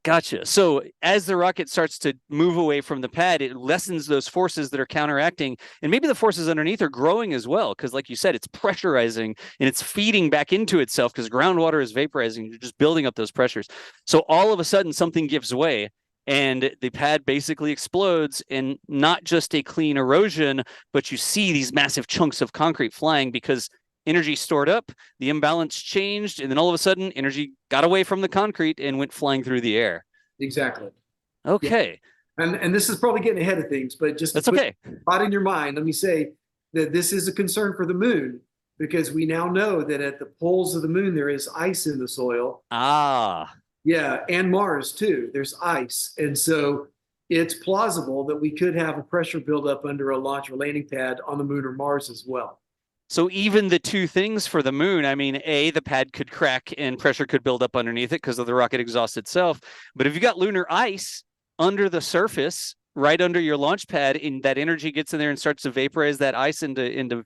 Gotcha. So as the rocket starts to move away from the pad, it lessens those forces that are counteracting. And maybe the forces underneath are growing as well, because like you said, it's pressurizing and it's feeding back into itself because groundwater is vaporizing. You're just building up those pressures. So all of a sudden something gives way and the pad basically explodes, and not just a clean erosion, but you see these massive chunks of concrete flying because energy stored up, the imbalance changed, and then all of a sudden energy got away from the concrete and went flying through the air. Exactly. Okay. Yeah. And this is probably getting ahead of things, but just that's okay. Thought in your mind, let me say that this is a concern for the moon because we now know that at the poles of the moon there is ice in the soil. Yeah, and Mars too. There's ice. And so it's plausible that we could have a pressure buildup under a launch or landing pad on the moon or Mars as well. So even the two things for the moon, I mean, the pad could crack and pressure could build up underneath it because of the rocket exhaust itself. But if you got lunar ice under the surface, right under your launch pad, and that energy gets in there and starts to vaporize that ice into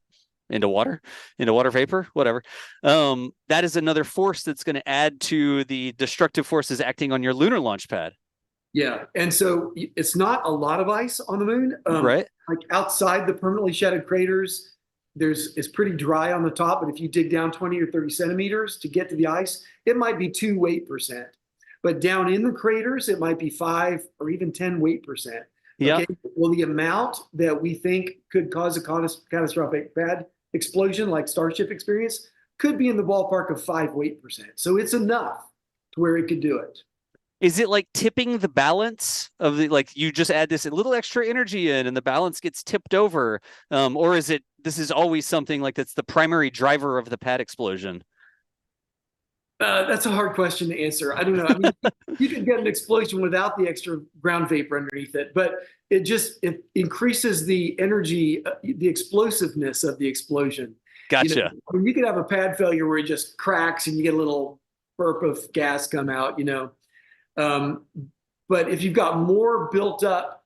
water vapor, whatever. That is another force that's going to add to the destructive forces acting on your lunar launch pad. Yeah, and so it's not a lot of ice on the moon, right? Like outside the permanently shattered craters, it's pretty dry on the top, but if you dig down 20 or 30 centimeters to get to the ice, it might be 2 weight percent. But down in the craters, it might be 5 or even 10 weight percent. Yeah. Okay? Well, the amount that we think could cause a catastrophic pad explosion like Starship experienced could be in the ballpark of 5 weight percent. So it's enough to where it could do it. Is it like tipping the balance of the, like you just add this a little extra energy in and the balance gets tipped over? Or is it, this is always something like that's the primary driver of the pad explosion? That's a hard question to answer. I don't know. I mean, you can get an explosion without the extra ground vapor underneath it, but it increases the energy, the explosiveness of the explosion. Gotcha. You could have a pad failure where it just cracks and you get a little burp of gas come out, but if you've got more built up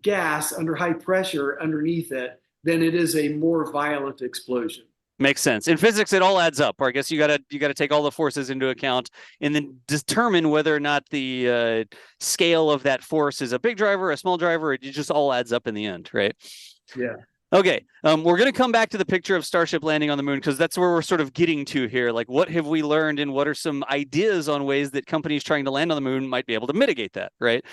gas under high pressure underneath it, then it is a more violent explosion. Makes sense. In physics, it all adds up. Or I guess you gotta take all the forces into account and then determine whether or not the scale of that force is a big driver, a small driver. It just all adds up in the end, right? Yeah. Okay. We're going to come back to the picture of Starship landing on the moon because that's where we're sort of getting to here. Like, what have we learned and what are some ideas on ways that companies trying to land on the moon might be able to mitigate that, right?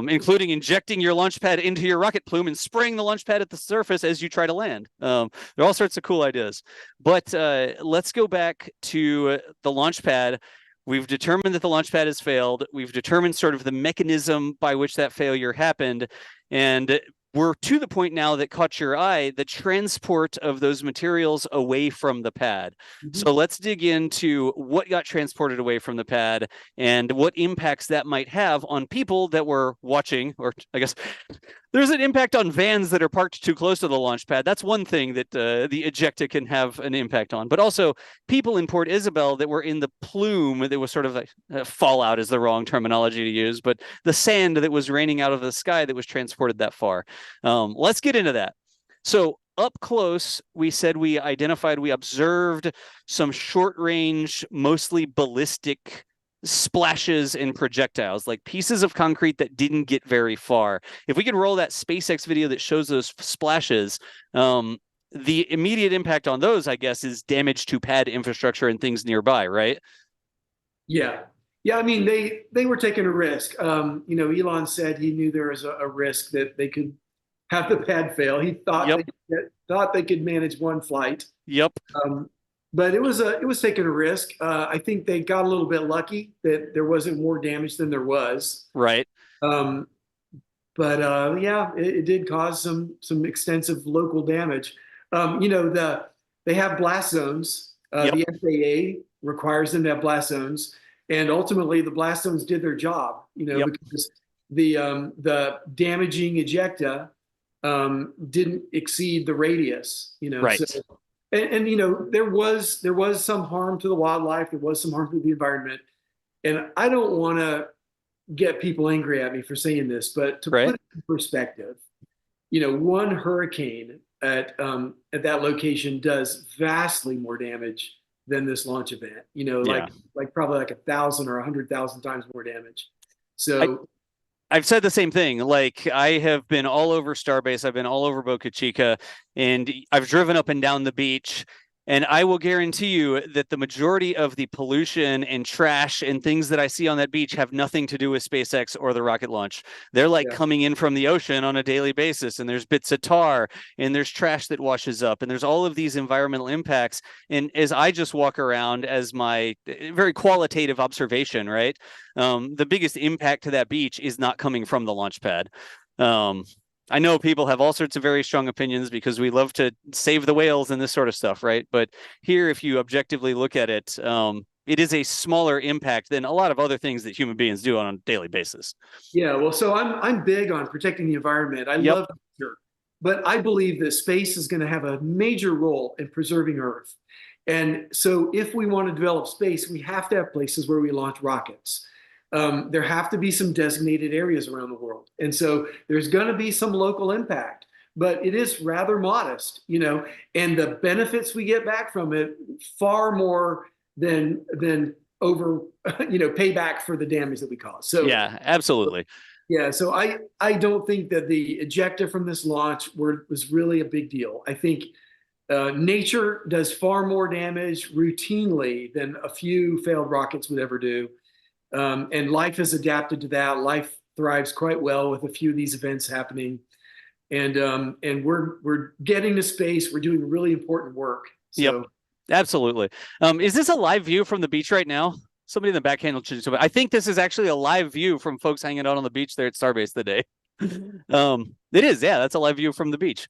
including injecting your launch pad into your rocket plume and spraying the launch pad at the surface as you try to land. There are all sorts of cool ideas. But let's go back to the launch pad. We've determined that the launch pad has failed. We've determined sort of the mechanism by which that failure happened. And we're to the point now that caught your eye, the transport of those materials away from the pad. Mm-hmm. So let's dig into what got transported away from the pad and what impacts that might have on people that were watching, or I guess there's an impact on vans that are parked too close to the launch pad. That's one thing that the ejecta can have an impact on, but also people in Port Isabel that were in the plume that was sort of a fallout is the wrong terminology to use, but the sand that was raining out of the sky that was transported that far. Let's get into that. So up close, we said we observed some short range, mostly ballistic splashes and projectiles, like pieces of concrete that didn't get very far. If we could roll that SpaceX video that shows those splashes, the immediate impact on those, I guess, is damage to pad infrastructure and things nearby, right? Yeah. I mean, they were taking a risk. Elon said he knew there was a risk that they could have the pad fail. He thought they could manage one flight. Yep. But it was taking a risk. I think they got a little bit lucky that there wasn't more damage than there was. Right. It did cause some extensive local damage. They have blast zones. The FAA requires them to have blast zones, and ultimately the blast zones did their job. Because the damaging ejecta didn't exceed the radius. Right. So, And there was some harm to the wildlife. There was some harm to the environment, and I don't want to get people angry at me for saying this, but to put it in perspective, one hurricane at that location does vastly more damage than this launch event. Like probably like 1,000 or 100,000 times more damage. So. I've said the same thing. Like, I have been all over Starbase. I've been all over Boca Chica, and I've driven up and down the beach. And I will guarantee you that the majority of the pollution and trash and things that I see on that beach have nothing to do with SpaceX or the rocket launch. They're like coming in from the ocean on a daily basis, and there's bits of tar, and there's trash that washes up, and there's all of these environmental impacts. And as I just walk around as my very qualitative observation, right, the biggest impact to that beach is not coming from the launch pad. I know people have all sorts of very strong opinions because we love to save the whales and this sort of stuff, right? But here, if you objectively look at it, it is a smaller impact than a lot of other things that human beings do on a daily basis. Yeah, well, so I'm big on protecting the environment. I love nature, but I believe that space is going to have a major role in preserving Earth. And so if we want to develop space, we have to have places where we launch rockets. There have to be some designated areas around the world. And so there's going to be some local impact, but it is rather modest, and the benefits we get back from it far more than over, payback for the damage that we cause. So yeah, absolutely. Yeah. So I don't think that the ejecta from this launch was really a big deal. I think nature does far more damage routinely than a few failed rockets would ever do. And life has adapted to that. Life thrives quite well with a few of these events happening, and we're getting to space. We're doing really important work. So. Yep, absolutely. Is this a live view from the beach right now? Somebody in the back handle should. I think this is actually a live view from folks hanging out on the beach there at Starbase today. It is, yeah, that's a live view from the beach.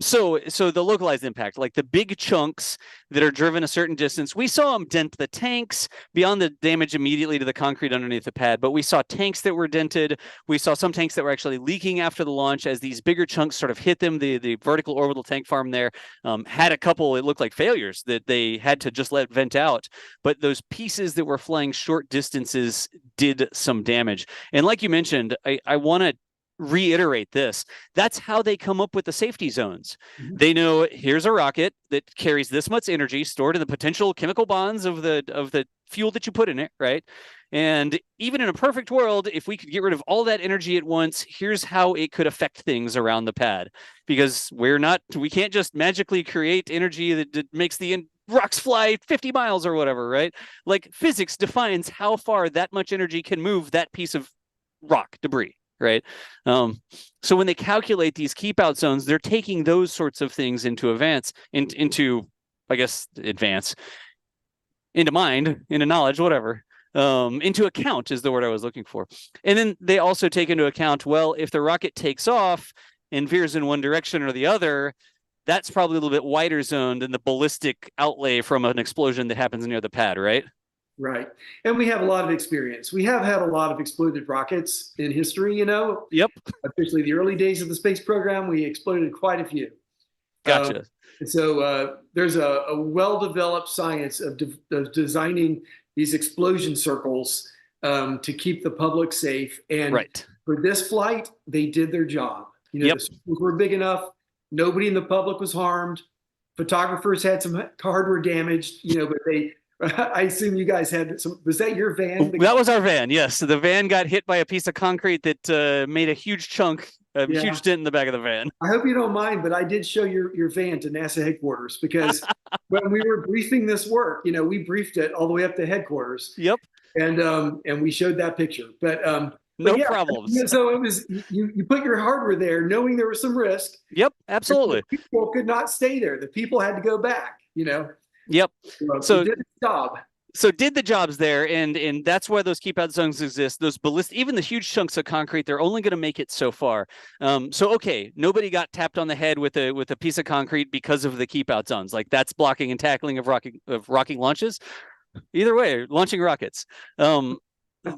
So the localized impact, like the big chunks that are driven a certain distance, we saw them dent the tanks beyond the damage immediately to the concrete underneath the pad, but we saw tanks that were dented. We saw some tanks that were actually leaking after the launch as these bigger chunks sort of hit them. The vertical orbital tank farm there had a couple, it looked like failures that they had to just let vent out, but those pieces that were flying short distances did some damage. And like you mentioned, I want to reiterate this. That's how they come up with the safety zones. Mm-hmm. They know here's a rocket that carries this much energy stored in the potential chemical bonds of the fuel that you put in it, right? And even in a perfect world, if we could get rid of all that energy at once, here's how it could affect things around the pad. Because we can't just magically create energy that makes the rocks fly 50 miles or whatever, right? Like, physics defines how far that much energy can move that piece of rock debris, right? So when they calculate these keep out zones, they're taking those sorts of things into knowledge, whatever. Into account is the word I was looking for. And then they also take into account, well, if the rocket takes off and veers in one direction or the other, that's probably a little bit wider zone than the ballistic outlay from an explosion that happens near the pad, right? Right. And we have a lot of experience. We have had a lot of exploded rockets in history, Yep. Especially the early days of the space program, we exploded quite a few. Gotcha. And so there's a well-developed science of designing these explosion circles to keep the public safe. And right. For this flight, they did their job. Yep. The circles were big enough. Nobody in the public was harmed. Photographers had some hardware damaged, but they, I assume you guys had some, was that your van? That was our van, yes. So the van got hit by a piece of concrete that made a huge chunk, huge dent in the back of the van. I hope you don't mind, but I did show your van to NASA headquarters because when we were briefing this work, we briefed it all the way up to headquarters. Yep. And we showed that picture. But no problems. So it was you put your hardware there knowing there was some risk. Yep, absolutely. People could not stay there. The people had to go back, Yep. So did its job. So did the jobs there, and that's why those keep out zones exist. Those ballistic, even the huge chunks of concrete, they're only going to make it so far. So okay, nobody got tapped on the head with a piece of concrete because of the keep out zones. Like that's blocking and tackling of rocking launches. Either way, launching rockets.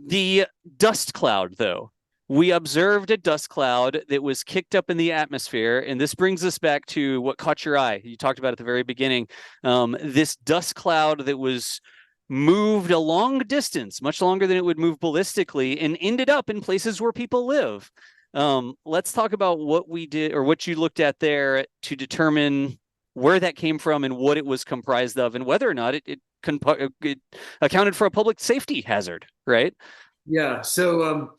The dust cloud, though. We observed a dust cloud that was kicked up in the atmosphere, and this brings us back to what caught your eye. You talked about at the very beginning. This dust cloud that was moved a long distance, much longer than it would move ballistically, and ended up in places where people live. Let's talk about what we did or what you looked at there to determine where that came from and what it was comprised of and whether or not it accounted for a public safety hazard, right? Yeah. So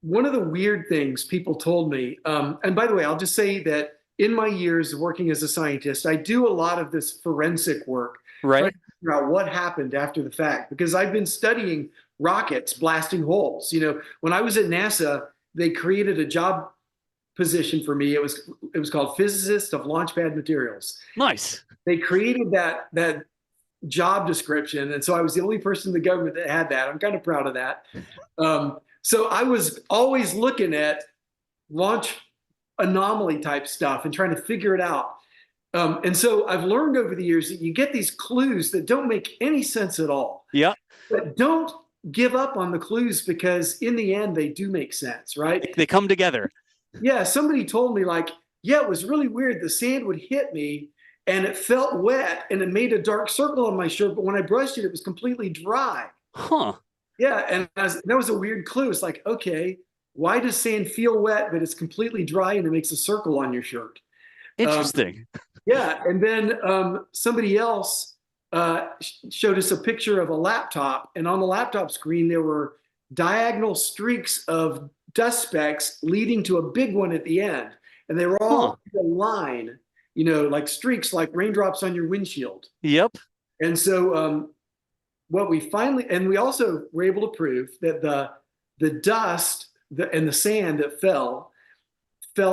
one of the weird things people told me, and by the way, I'll just say that in my years of working as a scientist, I do a lot of this forensic work. Right. To figure out what happened after the fact, because I've been studying rockets blasting holes. When I was at NASA, they created a job position for me. It was called physicist of launchpad materials. Nice. They created that job description, and so I was the only person in the government that had that. I'm kind of proud of that. So I was always looking at launch anomaly type stuff and trying to figure it out. And so I've learned over the years that you get these clues that don't make any sense at all. Yeah. But don't give up on the clues, because in the end, they do make sense, right? They come together. Yeah. Somebody told me it was really weird. The sand would hit me and it felt wet and it made a dark circle on my shirt. But when I brushed it, it was completely dry. Huh. Yeah. And that was a weird clue. It's like, okay, why does sand feel wet, but it's completely dry and it makes a circle on your shirt? Interesting. Yeah. And then somebody else showed us a picture of a laptop, and on the laptop screen, there were diagonal streaks of dust specks leading to a big one at the end. And they were all in a line, like streaks, like raindrops on your windshield. Yep. And so what we finally, and we also were able to prove that the dust and the sand that fell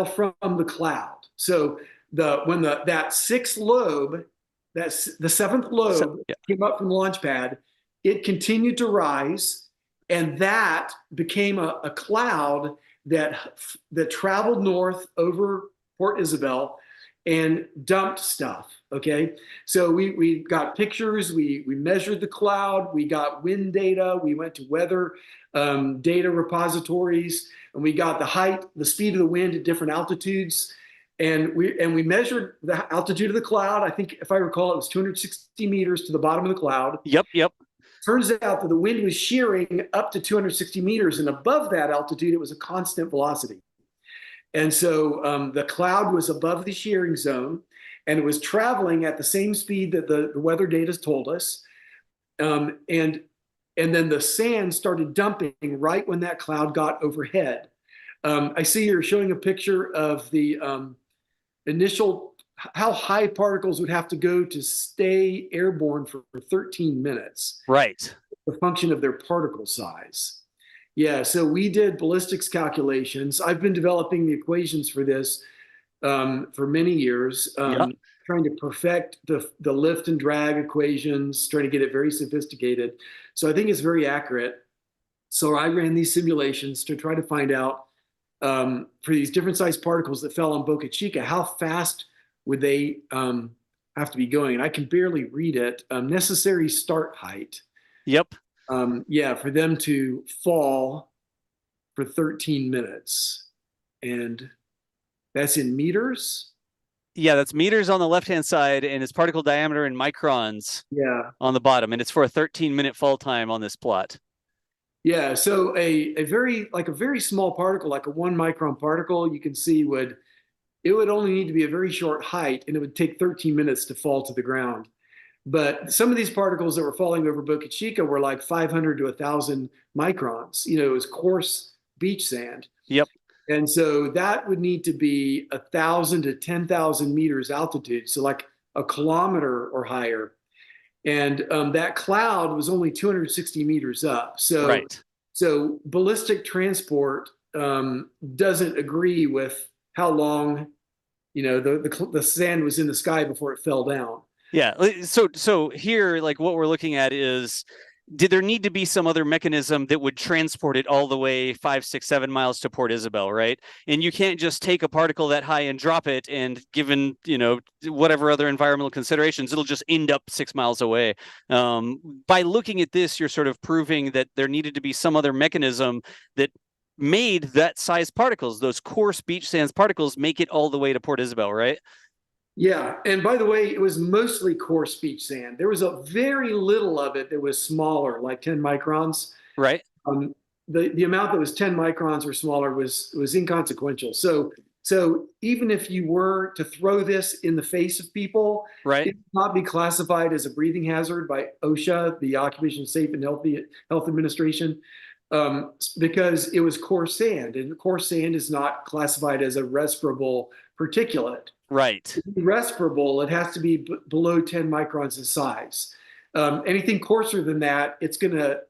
from the cloud. So that sixth lobe, that's the seventh lobe, came up from the launch pad, it continued to rise, and that became a cloud that traveled north over Port Isabel and dumped stuff. Okay, so we got pictures, we measured the cloud, we got wind data, we went to weather data repositories, and we got the height, the speed of the wind at different altitudes. And we measured the altitude of the cloud. I think, if I recall, it was 260 meters to the bottom of the cloud. Yep. Turns out that the wind was shearing up to 260 meters, and above that altitude, it was a constant velocity. And so the cloud was above the shearing zone, and it was traveling at the same speed that the weather data told us. And then the sand started dumping right when that cloud got overhead. I see you're showing a picture of the initial, how high particles would have to go to stay airborne for 13 minutes. Right. The function of their particle size. Yeah, so we did ballistics calculations. I've been developing the equations for this for many years, Yeah. trying to perfect the lift and drag equations, trying to get it very sophisticated. So I think it's very accurate. So I ran these simulations to try to find out for these different sized particles that fell on Boca Chica, how fast would they have to be going? And I can barely read it. Necessary start height. Yep. Yeah, for them to fall for 13 minutes. And that's in meters. Yeah, that's meters on the left-hand side, and it's particle diameter in microns Yeah. on the bottom, and it's for a 13-minute fall time on this plot. Yeah, so a very small particle, like a 1 micron particle, you can see would only need to be a very short height, and it would take 13 minutes to fall to the ground. But some of these particles that were falling over Boca Chica were like 500 to 1,000 microns. You know, it was coarse beach sand. Yep. And so that would need to be 1,000 to 10,000 meters altitude, so like a kilometer or higher. And that cloud was only 260 meters up. So, right. So ballistic transport doesn't agree with how long, you know, the sand was in the sky before it fell down. Yeah. So here, like what we're looking at is, did there need to be some other mechanism that would transport it all the way 5, 6, 7 miles to Port Isabel, right? And you can't just take a particle that high and drop it, and given, you know, whatever other environmental considerations, it'll just end up 6 miles away. By looking at this, you're sort of proving that there needed to be some other mechanism that made that size particles, those coarse beach sands particles, make it all the way to Port Isabel, right? Yeah, and by the way, it was mostly coarse beach sand. There was a very little of it that was smaller, like 10 microns. Right. The amount that was 10 microns or smaller was inconsequential. So even if you were to throw this in the face of people, right, it would not be classified as a breathing hazard by OSHA, the Occupational Safe and Health Administration, because it was coarse sand, and coarse sand is not classified as a respirable particulate. Right. To be respirable, it has to be below 10 microns in size. Anything coarser than that, it's going to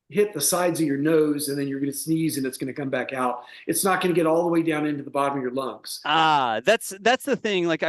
hit the sides of your nose, and then you're going to sneeze, and it's going to come back out. It's not going to get all the way down into the bottom of your lungs. That's the thing. Like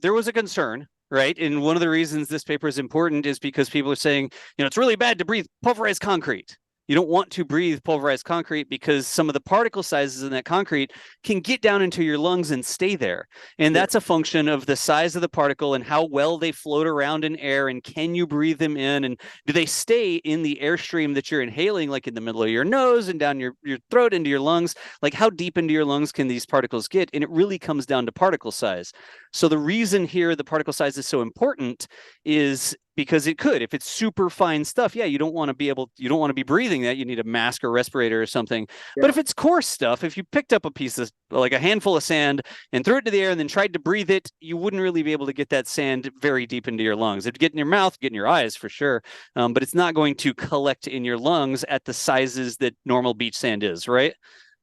there was a concern, right? And one of the reasons this paper is important is because people are saying, you know, it's really bad to breathe pulverized concrete. You don't want to breathe pulverized concrete because some of the particle sizes in that concrete can get down into your lungs and stay there. And that's a function of the size of the particle and how well they float around in air, and can you breathe them in, and do they stay in the airstream that you're inhaling, like in the middle of your nose and down your throat into your lungs? Like, how deep into your lungs can these particles get? And it really comes down to particle size. So the reason here the particle size is so important is because it could, if it's super fine stuff, yeah, you don't want to be breathing that. You need a mask or respirator or something. Yeah. But if it's coarse stuff, if you picked up a piece of, like a handful of sand and threw it into the air and then tried to breathe it, you wouldn't really be able to get that sand very deep into your lungs. It'd get in your mouth, get in your eyes for sure. But it's not going to collect in your lungs at the sizes that normal beach sand is, right?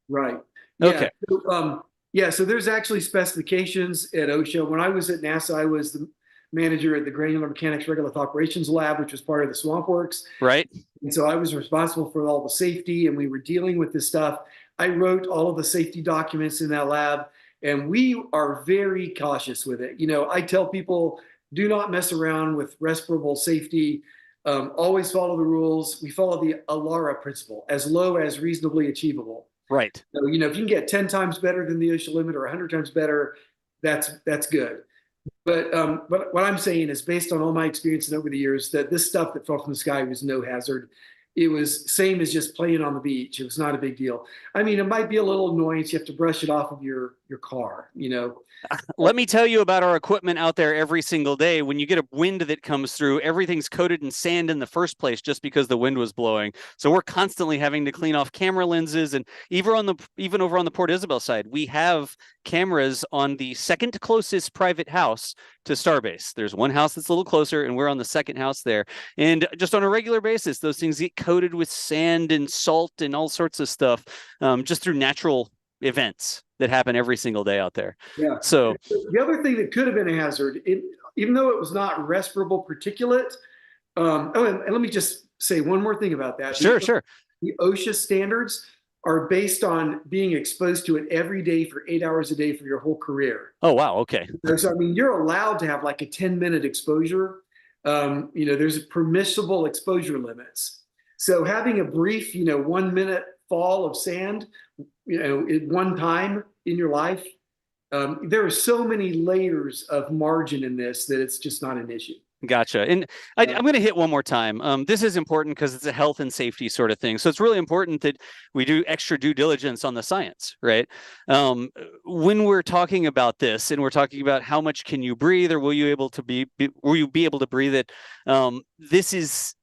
Right. Okay. Yeah, so there's actually specifications at OSHA. When I was at NASA, I was the manager at the Granular Mechanics Regolith Operations Lab, which was part of the Swamp Works. Right. And so I was responsible for all the safety, and we were dealing with this stuff. I wrote all of the safety documents in that lab, and we are very cautious with it. You know, I tell people, do not mess around with respirable safety. Always follow the rules. We follow the ALARA principle, as low as reasonably achievable. Right. So, you know, if you can get 10 times better than the OSHA limit or 100 times better, that's good. But what I'm saying is, based on all my experiences over the years, that this stuff that fell from the sky was no hazard. It was same as just playing on the beach. It was not a big deal. I mean, it might be a little annoyance. You have to brush it off of your car, you know. Let me tell you about our equipment out there every single day. When you get a wind that comes through, everything's coated in sand in the first place just because the wind was blowing. So we're constantly having to clean off camera lenses. And even over on the Port Isabel side, we have cameras on the second closest private house to Starbase. There's one house that's a little closer, and we're on the second house there. And just on a regular basis, those things get coated with sand and salt and all sorts of stuff, just through natural events that happen every single day out there. Yeah. So the other thing that could have been a hazard, even though it was not respirable particulate. And let me just say one more thing about that. Sure. The OSHA standards are based on being exposed to it every day for 8 hours a day for your whole career. Oh, wow. Okay. So, I mean, you're allowed to have like a 10-minute exposure. There's permissible exposure limits. So having a brief, 1 minute fall of sand, at one time in your life, there are so many layers of margin in this that it's just not an issue. Gotcha. And I'm going to hit one more time. This is important because it's a health and safety sort of thing. So it's really important that we do extra due diligence on the science, right? When we're talking about this and we're talking about how much can you breathe, or will you be able to breathe it? This is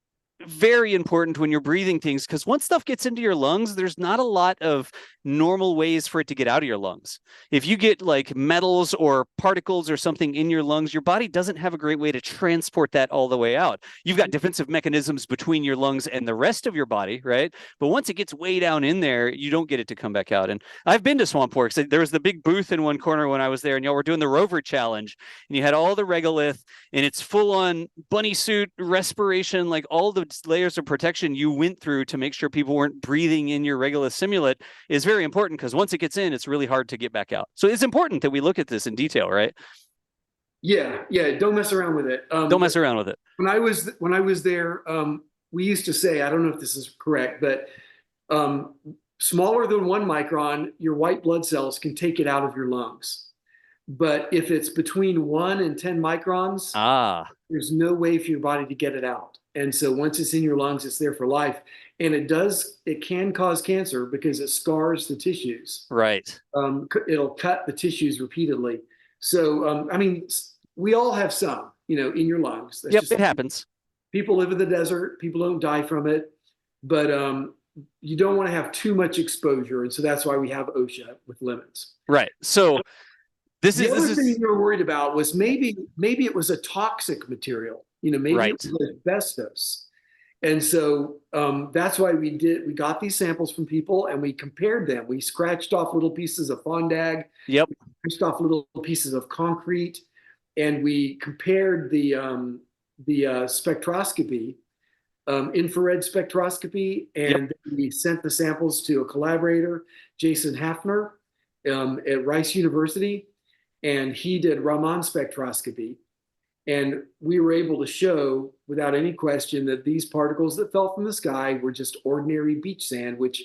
very important when you're breathing things, because once stuff gets into your lungs, there's not a lot of normal ways for it to get out of your lungs. If you get like metals or particles or something in your lungs, your body doesn't have a great way to transport that all the way out. You've got defensive mechanisms between your lungs and the rest of your body, right? But once it gets way down in there, you don't get it to come back out. And I've been to Swamp Works. There was the big booth in one corner when I was there, and y'all were doing the rover challenge, and you had all the regolith, and it's full on bunny suit, respiration, like all the layers of protection you went through to make sure people weren't breathing in your regolith simulate is very important, because once it gets in, it's really hard to get back out. So it's important that we look at this in detail, right? Yeah. Don't mess around with it. Don't mess around with it. When I was there, we used to say, I don't know if this is correct, but smaller than 1 micron, your white blood cells can take it out of your lungs. But if it's between 1 and 10 microns, there's no way for your body to get it out. And so once it's in your lungs, it's there for life. And it can cause cancer because it scars the tissues. Right. It'll cut the tissues repeatedly. So, we all have some, in your lungs. It happens. People live in the desert. People don't die from it. But you don't want to have too much exposure. And so that's why we have OSHA with limits. Right. So the other thing you were worried about was maybe it was a toxic material. Maybe right. It was asbestos. And so that's why we got these samples from people and we compared them. We scratched off little pieces of fondag. Yep. We scratched off little pieces of concrete, and we compared the spectroscopy, infrared spectroscopy, and we sent the samples to a collaborator, Jason Hafner, at Rice University, and he did Raman spectroscopy. And we were able to show without any question that these particles that fell from the sky were just ordinary beach sand, which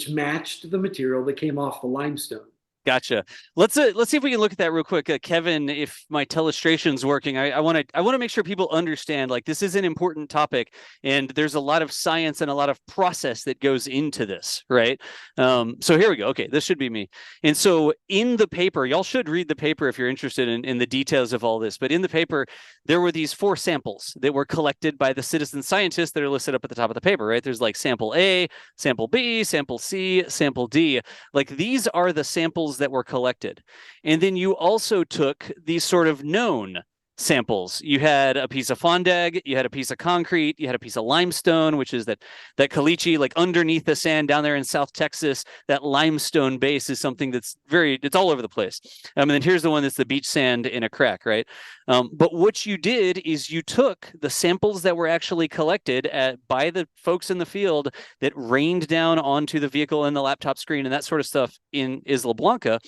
matched the material that came off the limestone. Gotcha. Let's see if we can look at that real quick. Kevin, if my telestration's working, I want to make sure people understand, like, this is an important topic, and there's a lot of science and a lot of process that goes into this, right? So here we go. Okay, this should be me. And so in the paper, y'all should read the paper if you're interested in the details of all this. But in the paper, there were these 4 samples that were collected by the citizen scientists that are listed up at the top of the paper, right? There's like sample A, sample B, sample C, sample D. Like, these are the samples that were collected. And then you also took these sort of known samples. You had a piece of fondag, you had a piece of concrete, you had a piece of limestone, which is that caliche, like underneath the sand down there in South Texas. That limestone base is something that's it's all over the place. And then here's the one that's the beach sand in a crack, right? But what you did is you took the samples that were actually collected by the folks in the field that rained down onto the vehicle and the laptop screen and that sort of stuff in Isla Blanca,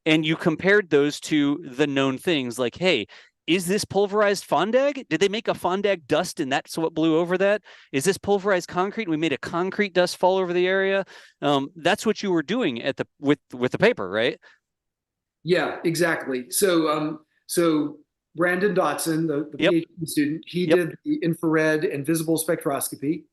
and you compared those to the known things, like, hey, is this pulverized fondag? Did they make a fondag dust and that's what blew over that? Is this pulverized concrete and we made a concrete dust fall over the area? That's what you were doing with the paper, right? Yeah, exactly. So Brandon Dotson, the PhD student, he did the infrared and visible spectroscopy,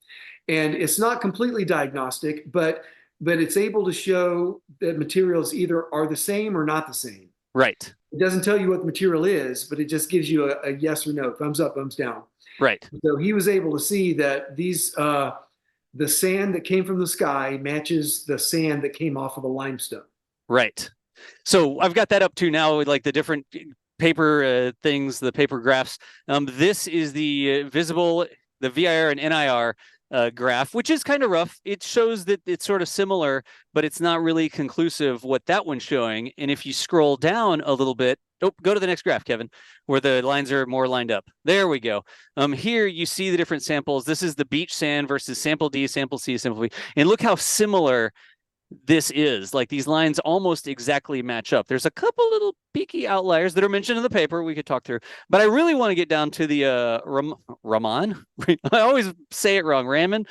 and it's not completely diagnostic, but it's able to show that materials either are the same or not the same. Right. It doesn't tell you what the material is, but it just gives you a yes or no, thumbs up, thumbs down. Right. So he was able to see that these the sand that came from the sky matches the sand that came off of the limestone. Right. So I've got that up to now with like the different paper things, the paper graphs. This is the visible, the VIR and NIR graph, which is kind of rough. It shows that it's sort of similar, but it's not really conclusive what that one's showing. And if you scroll down a little bit, Oh, go to the next graph, Kevin, where the lines are more lined up. There we go. Here you see the different samples. This is the beach sand versus sample D, sample C, sample B. And look how similar this is. Like these lines almost exactly match up. There's a couple little peaky outliers that are mentioned in the paper we could talk through. But I really want to get down to the Raman. I always say it wrong. Raman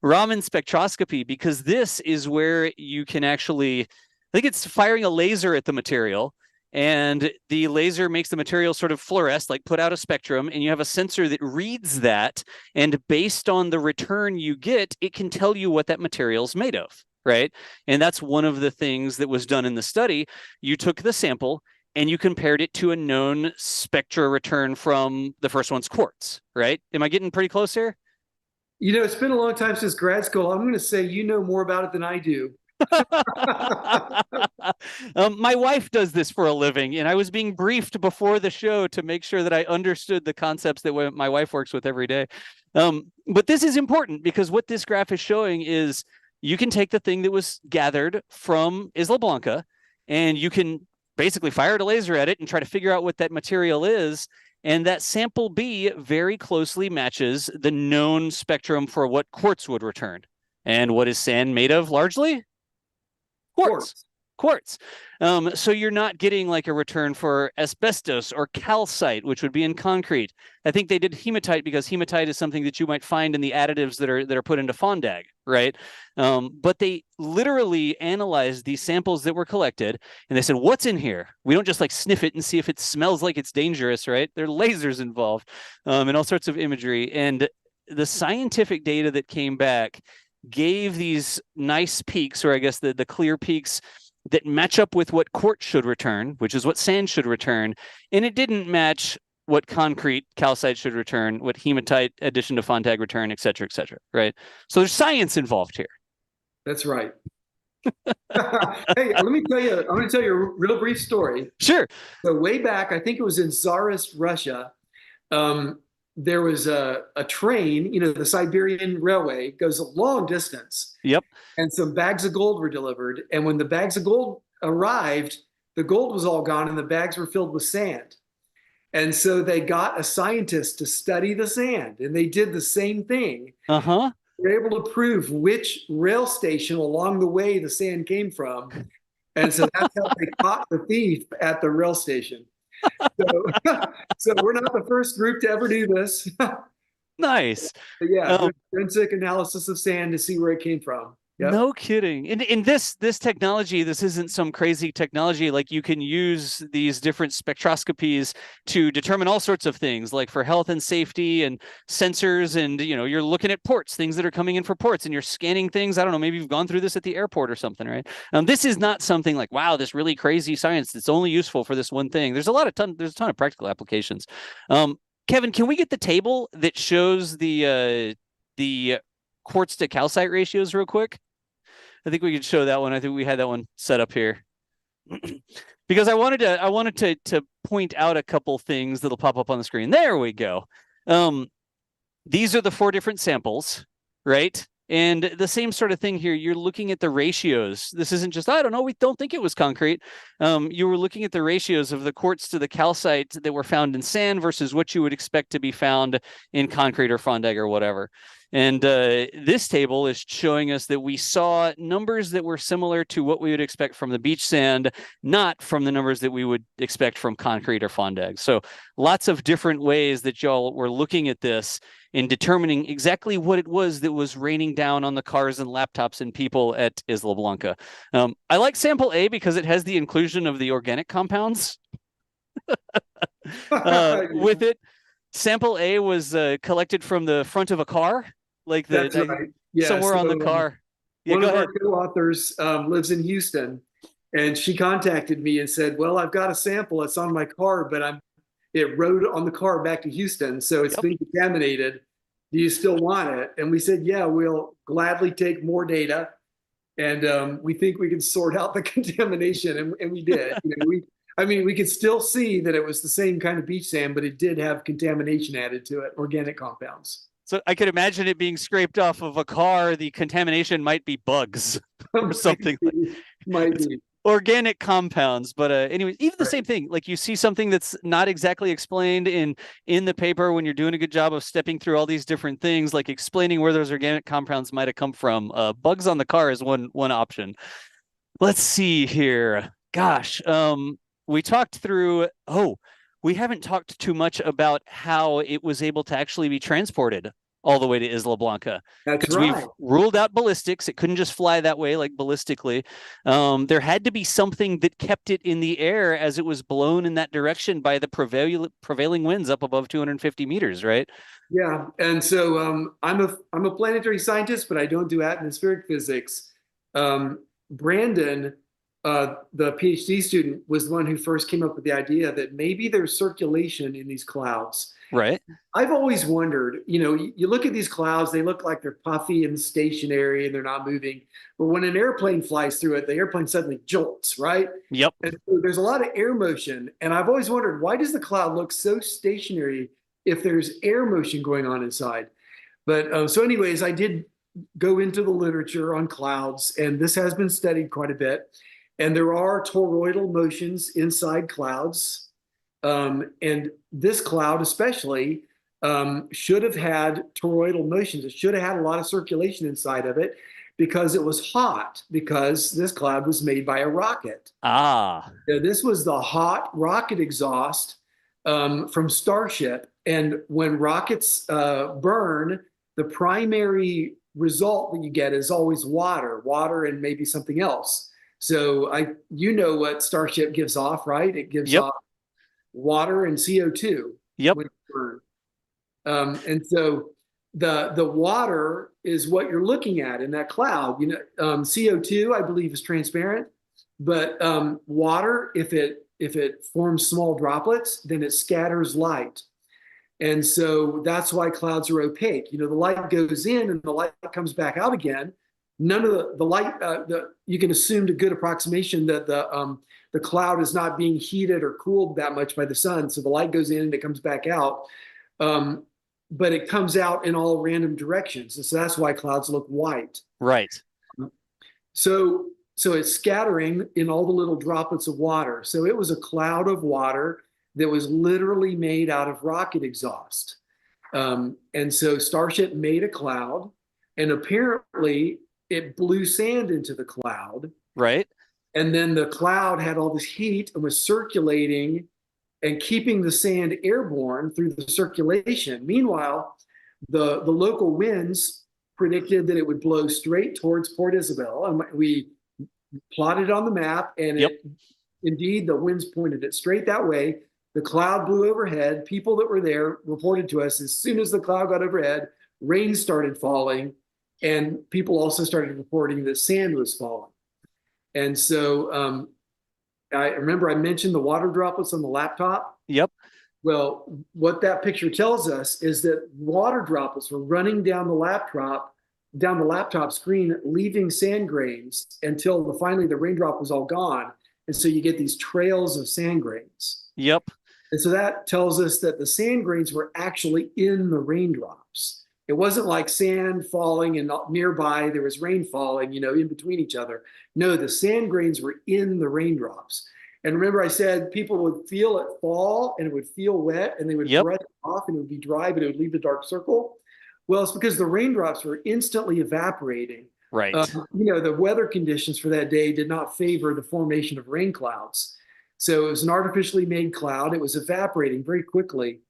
spectroscopy, because this is where you can actually, I think it's firing a laser at the material. And the laser makes the material sort of fluoresce, like put out a spectrum, and you have a sensor that reads that. And based on the return you get, it can tell you what that material's made of, right? And that's one of the things that was done in the study. You took the sample and you compared it to a known spectra return from the first one's quartz, right? Am I getting pretty close here? You know, it's been a long time since grad school. I'm going to say you know more about it than I do. My wife does this for a living, and I was being briefed before the show to make sure that I understood the concepts that my wife works with every day. But this is important because what this graph is showing is you can take the thing that was gathered from Isla Blanca, and you can basically fire a laser at it and try to figure out what that material is. And that sample B very closely matches the known spectrum for what quartz would return. And what is sand made of largely? Quartz. So you're not getting like a return for asbestos or calcite, which would be in concrete. I think they did hematite because hematite is something that you might find in the additives that are put into fondag, right? But they literally analyzed these samples that were collected, and they said, "What's in here?" We don't just like sniff it and see if it smells like it's dangerous, right? There are lasers involved, and all sorts of imagery, and the scientific data that came back gave these nice peaks, or I guess the clear peaks that match up with what quartz should return, which is what sand should return. And it didn't match what concrete calcite should return, what hematite addition to Fontag return, et cetera, right? So there's science involved here. That's right. Hey, let me tell you, I'm going to tell you a real brief story. Sure. So way back, I think it was in Tsarist Russia, there was a train, you know, the Siberian Railway goes a long distance. Yep. And some bags of gold were delivered. And when the bags of gold arrived, the gold was all gone and the bags were filled with sand. And so they got a scientist to study the sand, and they did the same thing. Uh-huh. They were able to prove which rail station along the way the sand came from. And so that's how they caught the thief at the rail station. So we're not the first group to ever do this. Nice. But yeah, forensic analysis of sand to see where it came from. Yep. No kidding. And in this technology, this isn't some crazy technology. Like you can use these different spectroscopies to determine all sorts of things, like for health and safety and sensors. And, you know, you're looking at ports, things that are coming in for ports, and you're scanning things. I don't know, maybe you've gone through this at the airport or something, right? This is not something like, wow, this really crazy science that's only useful for this one thing. There's a ton of practical applications. Kevin, can we get the table that shows the quartz to calcite ratios real quick? I think we could show that one. I think we had that one set up here because I wanted to point out a couple things that'll pop up on the screen. There we go. These are the 4 different samples, right? And the same sort of thing here. You're looking at the ratios. This isn't just, I don't know, we don't think it was concrete. You were looking at the ratios of the quartz to the calcite that were found in sand versus what you would expect to be found in concrete or fondag or whatever. And this table is showing us that we saw numbers that were similar to what we would expect from the beach sand, not from the numbers that we would expect from concrete or fondag. So lots of different ways that y'all were looking at this in determining exactly what it was that was raining down on the cars and laptops and people at Isla Blanca. I like sample A because it has the inclusion of the organic compounds with it. Sample A was collected from the front of a car, like That's right. Yeah, somewhere on the car. Yeah, one go of ahead. our co-authors lives in Houston, and she contacted me and said, "Well, I've got a sample. It's on my car, but it rode on the car back to Houston, so it's been contaminated. Do you still want it?" And we said, "Yeah, we'll gladly take more data, and we think we can sort out the contamination," and we did. You know, we could still see that it was the same kind of beach sand, but it did have contamination added to it, organic compounds. So I could imagine it being scraped off of a car. The contamination might be bugs or something. Might be. organic compounds. But anyways, even the Right. same thing, like you see something that's not exactly explained in the paper when you're doing a good job of stepping through all these different things, like explaining where those organic compounds might have come from. Bugs on the car is one option. Let's see here. Gosh, we talked through. Oh, we haven't talked too much about how it was able to actually be transported all the way to Isla Blanca. That's Because right. we've ruled out ballistics. It couldn't just fly that way, like ballistically. There had to be something that kept it in the air as it was blown in that direction by the prevailing winds up above 250 meters, right? Yeah, and so I'm a planetary scientist, but I don't do atmospheric physics. Brandon, the PhD student, was the one who first came up with the idea that maybe there's circulation in these clouds. Right. I've always wondered, you look at these clouds, they look like they're puffy and stationary and they're not moving. But when an airplane flies through it, the airplane suddenly jolts, right? Yep. And so there's a lot of air motion. And I've always wondered, why does the cloud look so stationary if there's air motion going on inside? But so anyways, I did go into the literature on clouds, and this has been studied quite a bit. And there are toroidal motions inside clouds. And this cloud especially should have had toroidal motions. It should have had a lot of circulation inside of it because it was hot, because this cloud was made by a rocket. Ah. Now, this was the hot rocket exhaust from Starship. And when rockets burn, the primary result that you get is always water and maybe something else. So what Starship gives off, right? It gives off water and CO2. Yep. When it burns. And so the water is what you're looking at in that cloud. CO2, I believe, is transparent, but water, if it forms small droplets, then it scatters light. And so that's why clouds are opaque. The light goes in and the light comes back out again. None of the light, you can assume a good approximation that the cloud is not being heated or cooled that much by the sun. So the light goes in and it comes back out. But it comes out in all random directions. And so that's why clouds look white. Right. So it's scattering in all the little droplets of water. So it was a cloud of water that was literally made out of rocket exhaust. And so Starship made a cloud, and apparently it blew sand into the cloud. Right. And then the cloud had all this heat and was circulating and keeping the sand airborne through the circulation. Meanwhile, the local winds predicted that it would blow straight towards Port Isabel. And we plotted on the map, and indeed, the winds pointed it straight that way. The cloud blew overhead. People that were there reported to us as soon as the cloud got overhead, rain started falling, and people also started reporting that sand was falling. And so I remember I mentioned the water droplets on the laptop. Yep. Well, what that picture tells us is that water droplets were running down the laptop screen, leaving sand grains until finally the raindrop was all gone. And so you get these trails of sand grains. Yep. And so that tells us that the sand grains were actually in the raindrops. It wasn't like sand falling and nearby there was rain falling, in between each other. No, the sand grains were in the raindrops. And remember I said people would feel it fall and it would feel wet and they would brush it off and it would be dry, but it would leave a dark circle. Well, it's because the raindrops were instantly evaporating. Right. The weather conditions for that day did not favor the formation of rain clouds. So it was an artificially made cloud. It was evaporating very quickly.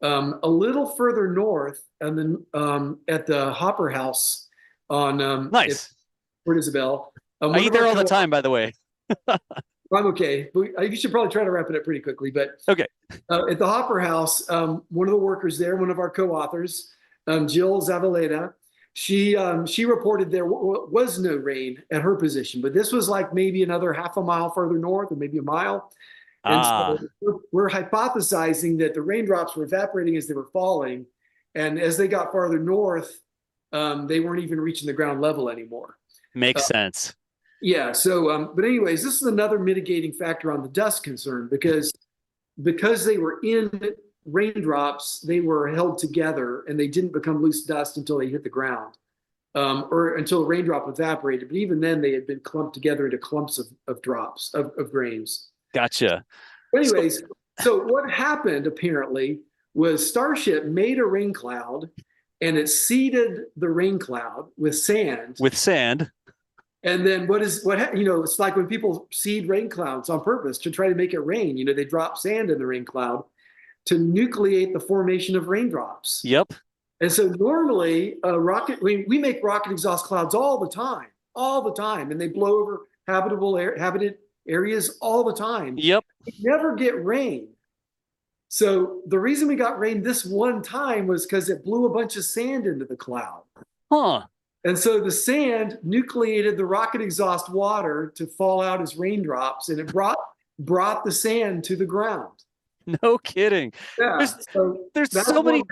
A little further north, and then at the Hopper House on nice Port Isabel. I eat there all the time, by the way. I'm okay. You should probably try to wrap it up pretty quickly. But okay. At the Hopper House, one of the workers there, one of our co-authors, Jill Zavaleta, she reported there was no rain at her position, but this was like maybe another half a mile further north or maybe a mile. And so we're hypothesizing that the raindrops were evaporating as they were falling. And as they got farther north, they weren't even reaching the ground level anymore. Makes sense. Yeah. So, but anyways, this is another mitigating factor on the dust concern because they were in raindrops, they were held together and they didn't become loose dust until they hit the ground. or until the raindrop evaporated. But even then, they had been clumped together into clumps of drops of grains. Gotcha. Anyways, so what happened apparently was Starship made a rain cloud, and it seeded the rain cloud with sand. With sand. And then it's like when people seed rain clouds on purpose to try to make it rain. They drop sand in the rain cloud to nucleate the formation of raindrops. Yep. And so normally we make rocket exhaust clouds all the time, and they blow over habited areas all the time. Yep. We never get rain. So the reason we got rain this one time was because it blew a bunch of sand into the cloud. Huh. And so the sand nucleated the rocket exhaust water to fall out as raindrops, and it brought the sand to the ground. No kidding. Yeah. There's so many.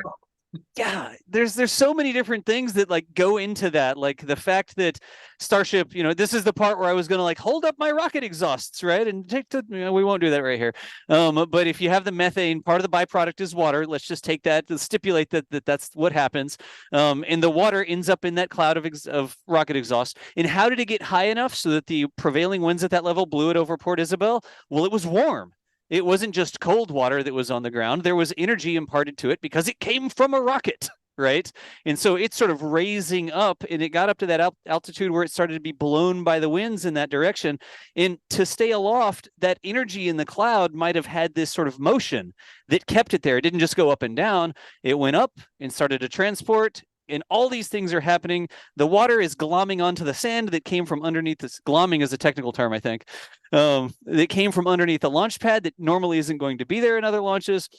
Yeah, there's so many different things that like go into that, like the fact that Starship, this is the part where I was going to like hold up my rocket exhausts, right? And we won't do that right here. But if you have the methane, part of the byproduct is water. Let's just take that to stipulate that's what happens. And the water ends up in that cloud of rocket exhaust. And how did it get high enough so that the prevailing winds at that level blew it over Port Isabel? Well, it was warm. It wasn't just cold water that was on the ground. There was energy imparted to it because it came from a rocket, right? And so it's sort of raising up, and it got up to that altitude where it started to be blown by the winds in that direction. And to stay aloft, that energy in the cloud might have had this sort of motion that kept it there. It didn't just go up and down. It went up and started to transport. And all these things are happening. The water is glomming onto the sand that came from underneath this. Glomming is a technical term, I think. That came from underneath the launch pad that normally isn't going to be there in other launches.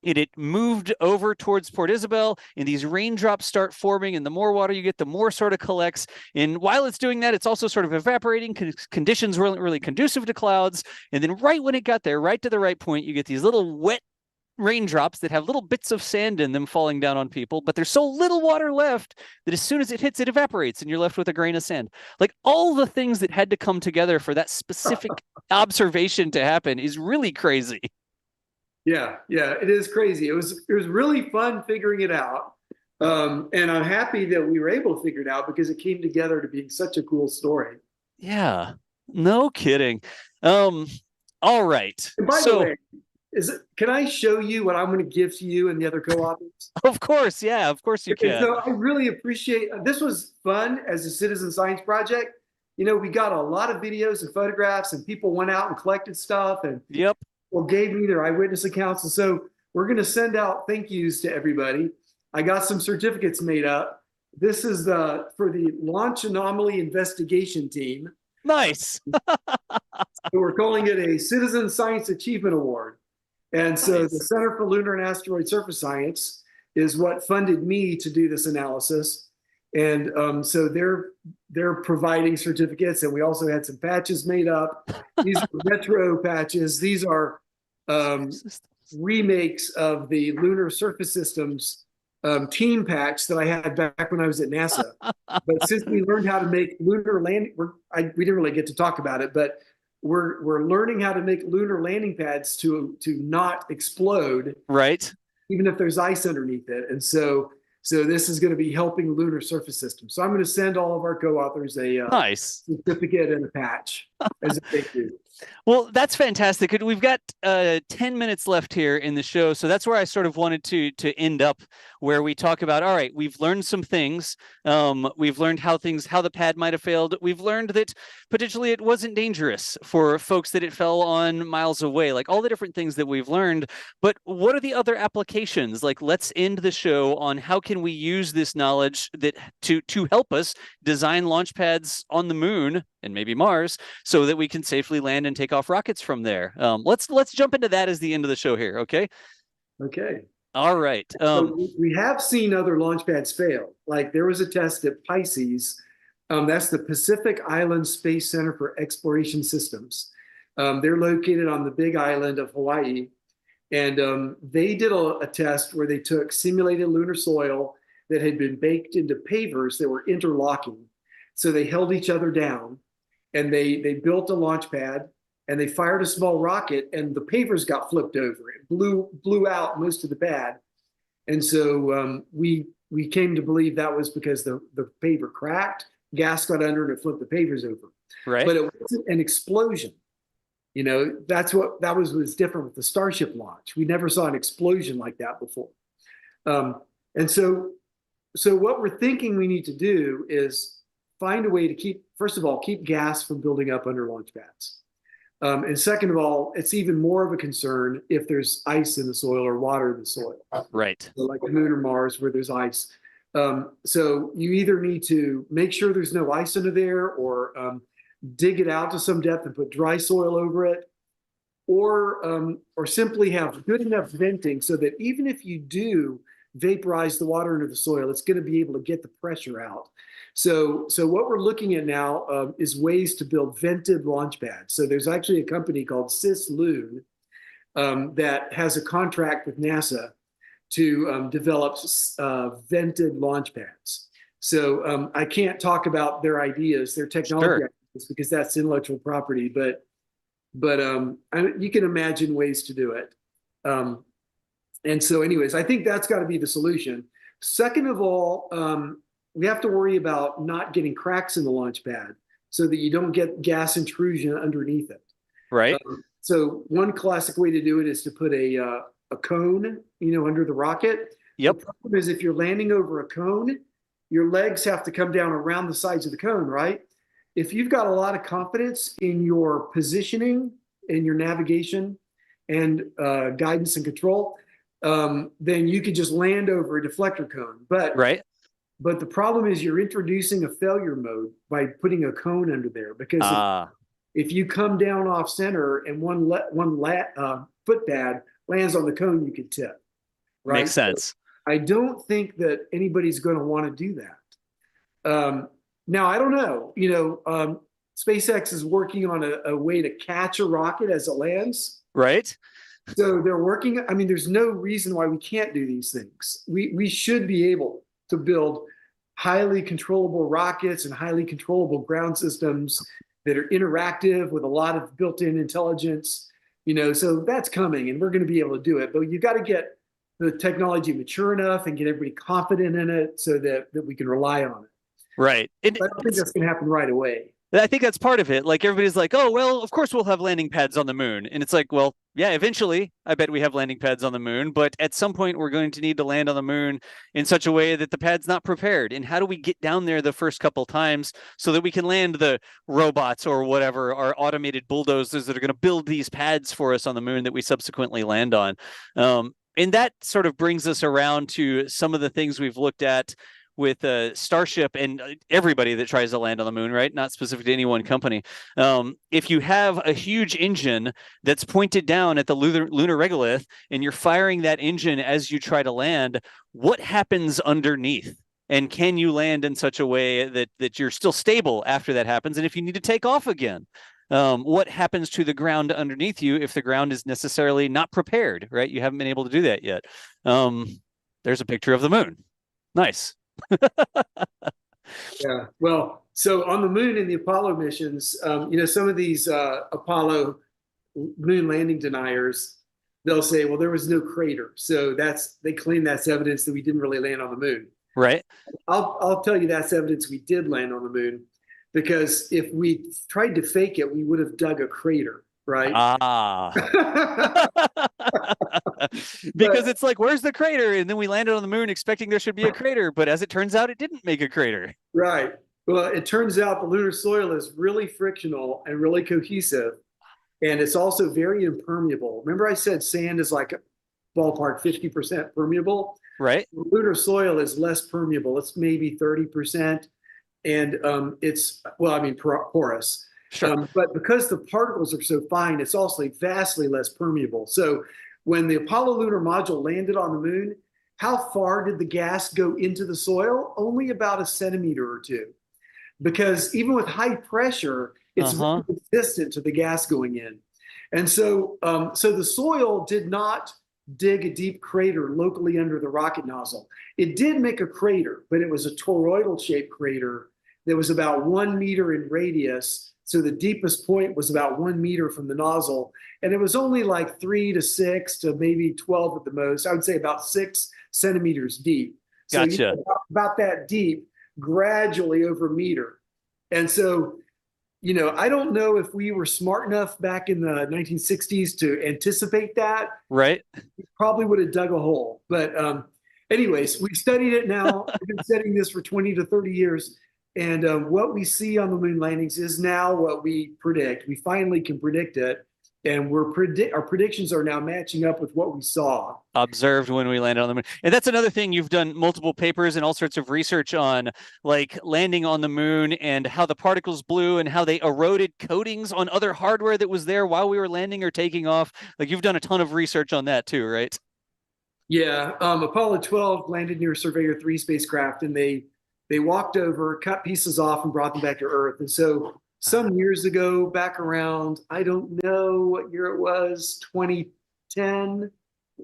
It moved over towards Port Isabel, and these raindrops start forming, and the more water you get, the more sort of collects. And while it's doing that, it's also sort of evaporating. Conditions weren't really conducive to clouds. And then right when it got there, right to the right point, you get these little wet raindrops that have little bits of sand in them falling down on people, but there's so little water left that as soon as it hits, it evaporates and you're left with a grain of sand. Like all the things that had to come together for that specific observation to happen is really crazy. Yeah, it is crazy. It was really fun figuring it out. And I'm happy that we were able to figure it out because it came together to be such a cool story. Yeah, no kidding. All right. And by the way, can I show you what I'm going to give to you and the other co-authors? Of course, yeah, of course you can. So I really appreciate this. Was fun as a citizen science project. We got a lot of videos and photographs, and people went out and collected stuff, and gave me their eyewitness accounts. And so we're going to send out thank yous to everybody. I got some certificates made up. This is for the Launch Anomaly Investigation Team. Nice. So we're calling it a Citizen Science Achievement Award. And so the Center for Lunar and Asteroid Surface Science is what funded me to do this analysis. And so they're providing certificates, and we also had some patches made up. These are retro patches. These are remakes of the Lunar Surface Systems team patch that I had back when I was at NASA. But since we learned how to make lunar landing, we didn't really get to talk about it, but we're learning how to make lunar landing pads to not explode, right? Even if there's ice underneath it. And so this is going to be helping lunar surface systems. So I'm going to send all of our co-authors a nice certificate and a patch as a thank you. Well, that's fantastic. We've got 10 minutes left here in the show. So that's where I sort of wanted to end up, where we talk about, all right, we've learned some things. We've learned how the pad might have failed. We've learned that potentially it wasn't dangerous for folks that it fell on miles away, like all the different things that we've learned. But what are the other applications? Like, let's end the show on how can we use this knowledge to help us design launch pads on the moon and maybe Mars so that we can safely land and take off rockets from there. Let's jump into that as the end of the show here. Okay. All right. So we have seen other launch pads fail. Like there was a test at Pisces. That's the Pacific Island Space Center for Exploration Systems. They're located on the big island of Hawaii. And they did a test where they took simulated lunar soil that had been baked into pavers that were interlocking. So they held each other down, and they built a launch pad, and they fired a small rocket, and the pavers got flipped over. It blew out most of the pad. And so we came to believe that was because the paver cracked, gas got under and it flipped the pavers over. Right. But it wasn't an explosion. You know, that was different with the Starship launch. We never saw an explosion like that before. And so what we're thinking we need to do is find a way to first of all, keep gas from building up under launch pads. And second of all, it's even more of a concern if there's ice in the soil or water in the soil. Right. So like the Moon or Mars where there's ice. So you either need to make sure there's no ice under there, or dig it out to some depth and put dry soil over it, or simply have good enough venting so that even if you do vaporize the water into the soil, it's going to be able to get the pressure out. So what we're looking at now is ways to build vented launch pads. So there's actually a company called SysLoon that has a contract with NASA to develop vented launch pads. So I can't talk about their ideas, their technology ideas, because that's intellectual property. But you can imagine ways to do it. And so, anyways, I think that's got to be the solution. Second of all, we have to worry about not getting cracks in the launch pad so that you don't get gas intrusion underneath it. Right. So one classic way to do it is to put a cone, under the rocket. Yep. The problem is if you're landing over a cone, your legs have to come down around the sides of the cone, right? If you've got a lot of confidence in your positioning, in your navigation and guidance and control, then you could just land over a deflector cone. But the problem is you're introducing a failure mode by putting a cone under there, because if you come down off center and one foot pad lands on the cone, you could tip. Right? Makes sense. So I don't think that anybody's going to want to do that. Now, I don't know. SpaceX is working on a way to catch a rocket as it lands. Right. So they're working. I mean, there's no reason why we can't do these things. We should be able to build highly controllable rockets and highly controllable ground systems that are interactive with a lot of built-in intelligence. So that's coming, and we're going to be able to do it. But you got to get the technology mature enough and get everybody confident in it so that we can rely on it. Right. I don't think that's going to happen right away. I think that's part of it. Like, everybody's like, oh, well, of course we'll have landing pads on the moon. And it's like, well, yeah, eventually I bet we have landing pads on the moon. But at some point we're going to need to land on the moon in such a way that the pad's not prepared. And how do we get down there the first couple times so that we can land the robots or whatever, our automated bulldozers that are going to build these pads for us on the moon that we subsequently land on? And that sort of brings us around to some of the things we've looked at with Starship and everybody that tries to land on the moon, right? Not specific to any one company. If you have a huge engine that's pointed down at the lunar regolith and you're firing that engine as you try to land, what happens underneath? And can you land in such a way that you're still stable after that happens? And if you need to take off again, what happens to the ground underneath you if the ground is necessarily not prepared, right? You haven't been able to do that yet. There's a picture of the moon. Nice. Yeah. Well, so on the moon in the Apollo missions, some of these Apollo moon landing deniers, they'll say, well, there was no crater. So they claim that's evidence that we didn't really land on the moon. Right. I'll tell you that's evidence we did land on the moon, because if we tried to fake it, we would have dug a crater. Right. Because it's like, where's the crater? And then we landed on the moon expecting there should be a crater. But as it turns out, it didn't make a crater. Right. Well, it turns out the lunar soil is really frictional and really cohesive. And it's also very impermeable. Remember I said sand is like ballpark 50% permeable? Right. The lunar soil is less permeable. It's maybe 30%. And it's porous. Sure. But because the particles are so fine, it's also vastly less permeable. So when the Apollo lunar module landed on the moon, how far did the gas go into the soil? Only about a centimeter or two. Because even with high pressure, it's really resistant to the gas going in. And so the soil did not dig a deep crater locally under the rocket nozzle. It did make a crater, but it was a toroidal shaped crater that was about 1 meter in radius, So the deepest point was about 1 meter from the nozzle, and it was only like 3 to 6 to maybe 12 at the most. I would say about 6 centimeters deep. So Gotcha. about that deep, gradually over a meter. And so, I don't know if we were smart enough back in the 1960s to anticipate that. Right. We probably would have dug a hole. But anyways, we've studied it now. We've been studying this for 20 to 30 years. And what we see on the moon landings is now what we predict. We finally can predict it. And our predictions are now matching up with what we saw. Observed when we landed on the moon. And that's another thing. You've done multiple papers and all sorts of research on, like, landing on the moon and how the particles blew and how they eroded coatings on other hardware that was there while we were landing or taking off. Like, you've done a ton of research on that too, right? Yeah. Apollo 12 landed near Surveyor 3 spacecraft, and they walked over, cut pieces off, and brought them back to Earth. And so some years ago, back around, I don't know what year it was, 2010,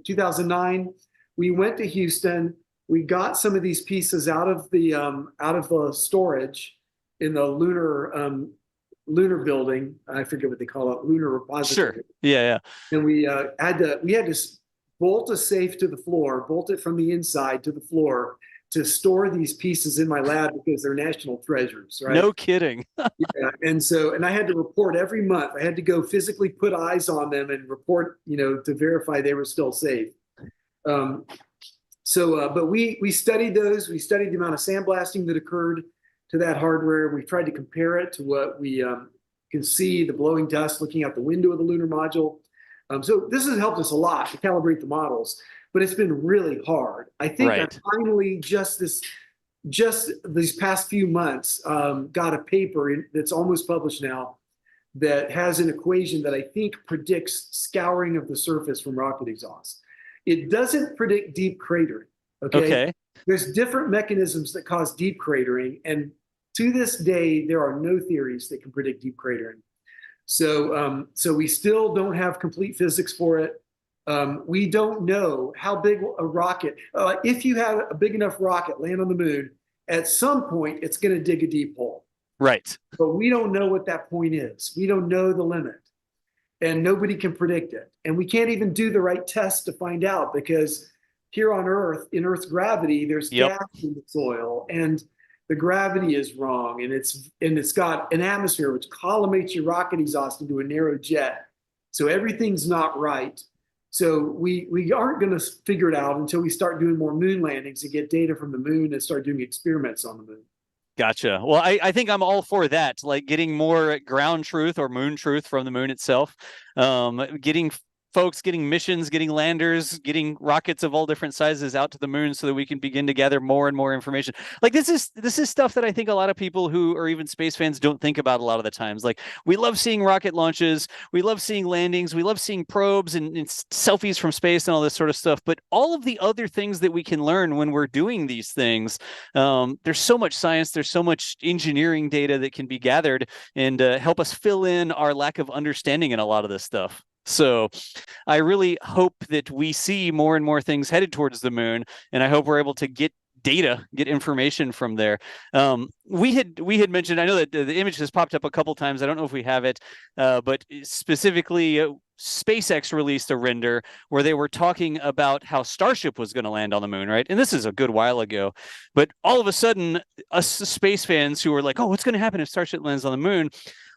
2009, we went to Houston. We got some of these pieces out of the storage in the lunar building. I forget what they call it, lunar repository. Sure. Yeah. And we had to bolt a safe to the floor, bolt it from the inside to the floor, to store these pieces in my lab because they're national treasures, right? No kidding. Yeah. And I had to report every month. I had to go physically put eyes on them and report, to verify they were still safe. But we studied those. We studied the amount of sandblasting that occurred to that hardware. We tried to compare it to what we can see, the blowing dust looking out the window of the lunar module. So this has helped us a lot to calibrate the models. But it's been really hard. I think I finally just these past few months got a paper that's almost published now that has an equation that I think predicts scouring of the surface from rocket exhaust. It doesn't predict deep cratering. Okay. There's different mechanisms that cause deep cratering, and to this day there are no theories that can predict deep cratering. So we still don't have complete physics for it. We don't know how big a rocket, if you have a big enough rocket land on the moon, at some point it's going to dig a deep hole. Right. But we don't know what that point is. We don't know the limit, and nobody can predict it. And we can't even do the right test to find out, because here on Earth, in Earth's gravity, there's gas in the soil, and the gravity is wrong, and it's got an atmosphere which collimates your rocket exhaust into a narrow jet. So everything's not right. So we aren't going to figure it out until we start doing more moon landings and get data from the moon and start doing experiments on the moon. Gotcha. Well, I think I'm all for that, like getting more ground truth or moon truth from the moon itself, getting missions, getting landers, getting rockets of all different sizes out to the moon so that we can begin to gather more and more information. Like this is stuff that I think a lot of people who are even space fans don't think about a lot of the times. Like, we love seeing rocket launches, we love seeing landings, we love seeing probes and selfies from space and all this sort of stuff. But all of the other things that we can learn when we're doing these things, there's so much science, there's so much engineering data that can be gathered and help us fill in our lack of understanding in a lot of this stuff. So I really hope that we see more and more things headed towards the moon, and I hope we're able to get data, get information from there. We had mentioned, I know that the image has popped up a couple times. I don't know if we have it, but specifically SpaceX released a render where they were talking about how Starship was going to land on the moon, right? And this is a good while ago, but all of a sudden, us space fans who were like, oh, what's going to happen if Starship lands on the moon?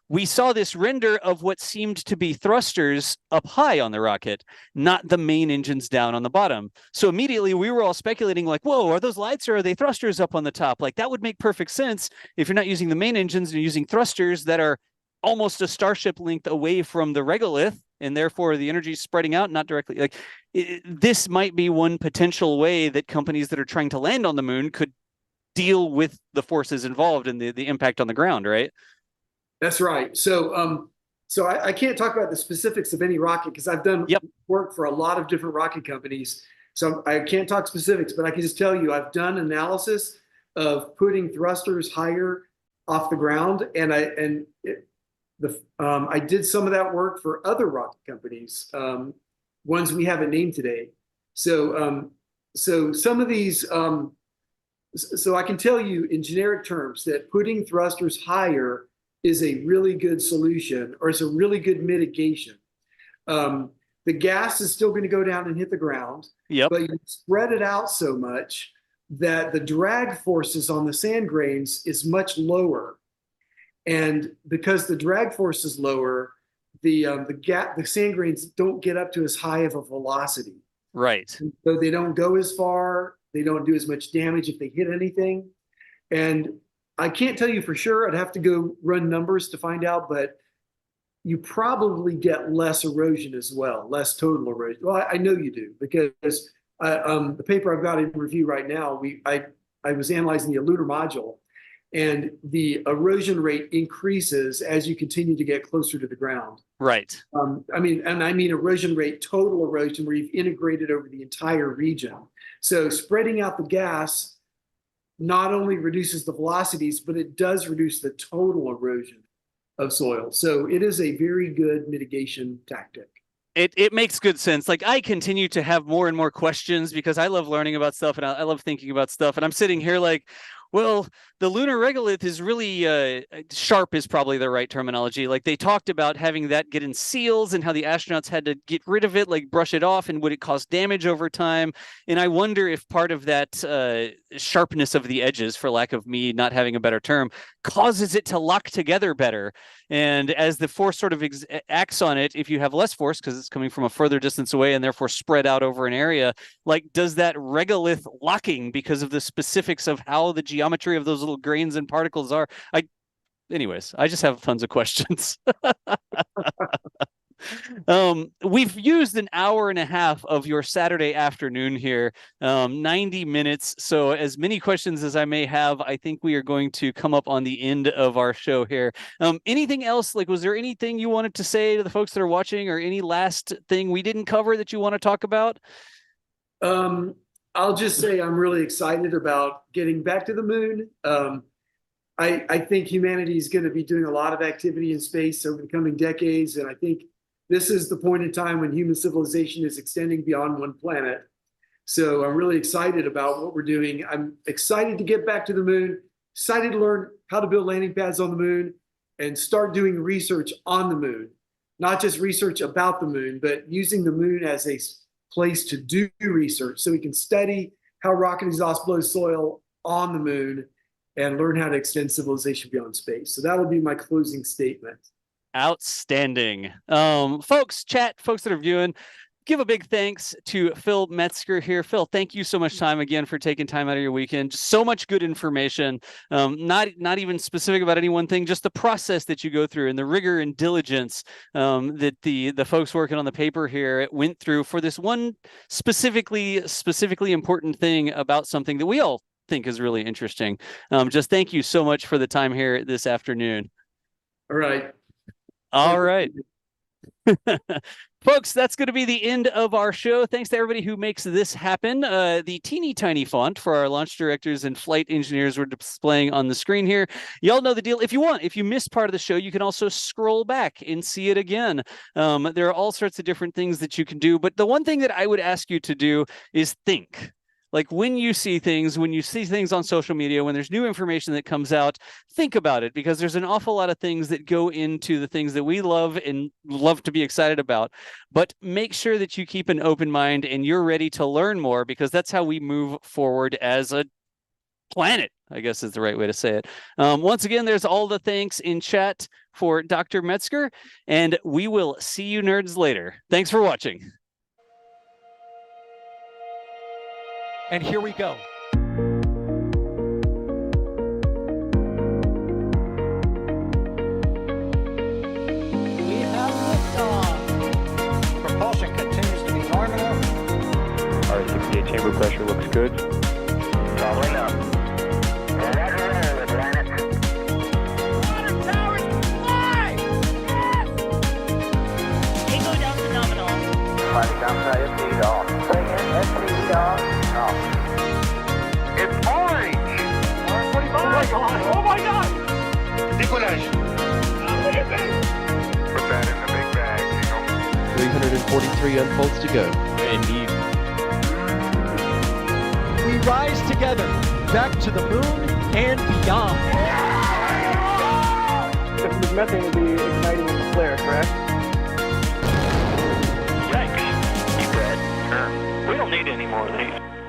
We saw this render of what seemed to be thrusters up high on the rocket, not the main engines down on the bottom. So immediately we were all speculating like, whoa, are those lights or are they thrusters up on the top? Like, that would make perfect sense if you're not using the main engines and you're using thrusters that are almost a Starship length away from the regolith, and therefore the energy is spreading out, not directly. Like, this might be one potential way that companies that are trying to land on the moon could deal with the forces involved and the impact on the ground, right? That's right. So I can't talk about the specifics of any rocket because I've done work for a lot of different rocket companies. So I can't talk specifics, but I can just tell you I've done analysis of putting thrusters higher off the ground, and I did some of that work for other rocket companies, ones we haven't named today. So some of these, so I can tell you in generic terms that putting thrusters higher is a really good solution, or it's a really good mitigation. The gas is still going to go down and hit the ground, Yep. but you spread it out so much that the drag forces on the sand grains is much lower. And because the drag force is lower, the sand grains don't get up to as high of a velocity. Right. So they don't go as far. They don't do as much damage if they hit anything. And I can't tell you for sure. I'd have to go run numbers to find out, but you probably get less erosion as well, less total erosion. Well, I know you do, because the paper I've got in review right now, I was analyzing the lunar module, and the erosion rate increases as you continue to get closer to the ground. Right. I mean erosion rate, total erosion, where you've integrated over the entire region. So spreading out the gas not only reduces the velocities, but it does reduce the total erosion of soil. So it is a very good mitigation tactic. It makes good sense. Like, I continue to have more and more questions because I love learning about stuff, and I love thinking about stuff. And I'm sitting here like, well, the lunar regolith is really sharp is probably the right terminology. Like, they talked about having that get in seals and how the astronauts had to get rid of it, like brush it off, and would it cause damage over time? And I wonder if part of that sharpness of the edges, for lack of me not having a better term, causes it to lock together better. And as the force sort of acts on it, if you have less force because it's coming from a further distance away and therefore spread out over an area, like, does that regolith locking because of the specifics of how the geometry of those little grains and particles are? Anyways, I just have tons of questions. We've used an hour and a half of your Saturday afternoon here, 90 minutes. So as many questions as I may have, I think we are going to come up on the end of our show here. Anything else? Like, was there anything you wanted to say to the folks that are watching, or any last thing we didn't cover that you want to talk about? I'll just say I'm really excited about getting back to the moon. I think humanity is going to be doing a lot of activity in space over the coming decades, and I think this is the point in time when human civilization is extending beyond one planet. So I'm really excited about what we're doing. I'm excited to get back to the moon, excited to learn how to build landing pads on the moon and start doing research on the moon. Not just research about the moon, but using the moon as a place to do research so we can study how rocket exhaust blows soil on the moon and learn how to extend civilization beyond space. So that'll be my closing statement. Outstanding. Folks, chat, folks that are viewing, give a big thanks to Phil Metzger here. Phil, thank you so much time again for taking time out of your weekend. Just so much good information. Not even specific about any one thing, just the process that you go through and the rigor and diligence that the folks working on the paper here went through for this one specifically important thing about something that we all think is really interesting. Just thank you so much for the time here this afternoon. All right. All right. Folks, that's going to be the end of our show. Thanks to everybody who makes this happen. The teeny tiny font for our launch directors and flight engineers we're displaying on the screen here. Y'all know the deal. If you missed part of the show, you can also scroll back and see it again. There are all sorts of different things that you can do. But the one thing that I would ask you to do is think. Like, when you see things on social media, when there's new information that comes out, think about it, because there's an awful lot of things that go into the things that we love and love to be excited about. But make sure that you keep an open mind and you're ready to learn more, because that's how we move forward as a planet, I guess is the right way to say it. Once again, there's all the thanks in chat for Dr. Metzger, and we will see you nerds later. Thanks for watching. And here we go. We have liftoff. Propulsion continues to be normal. R68 chamber pressure looks good. Following up. Roger, with planet. Water towers fly! Yes! Echo down to nominal. Flight downside FD off. Say again, FD off. It's orange! Orange 45! Oh my god! Oh my god! Decollage! What is it? Put that in the big bag, 343 unfolds to go. Indeed. We rise together, back to the moon and beyond. methane will be igniting in the flare, correct? Thanks. You bet. We don't need any more of these.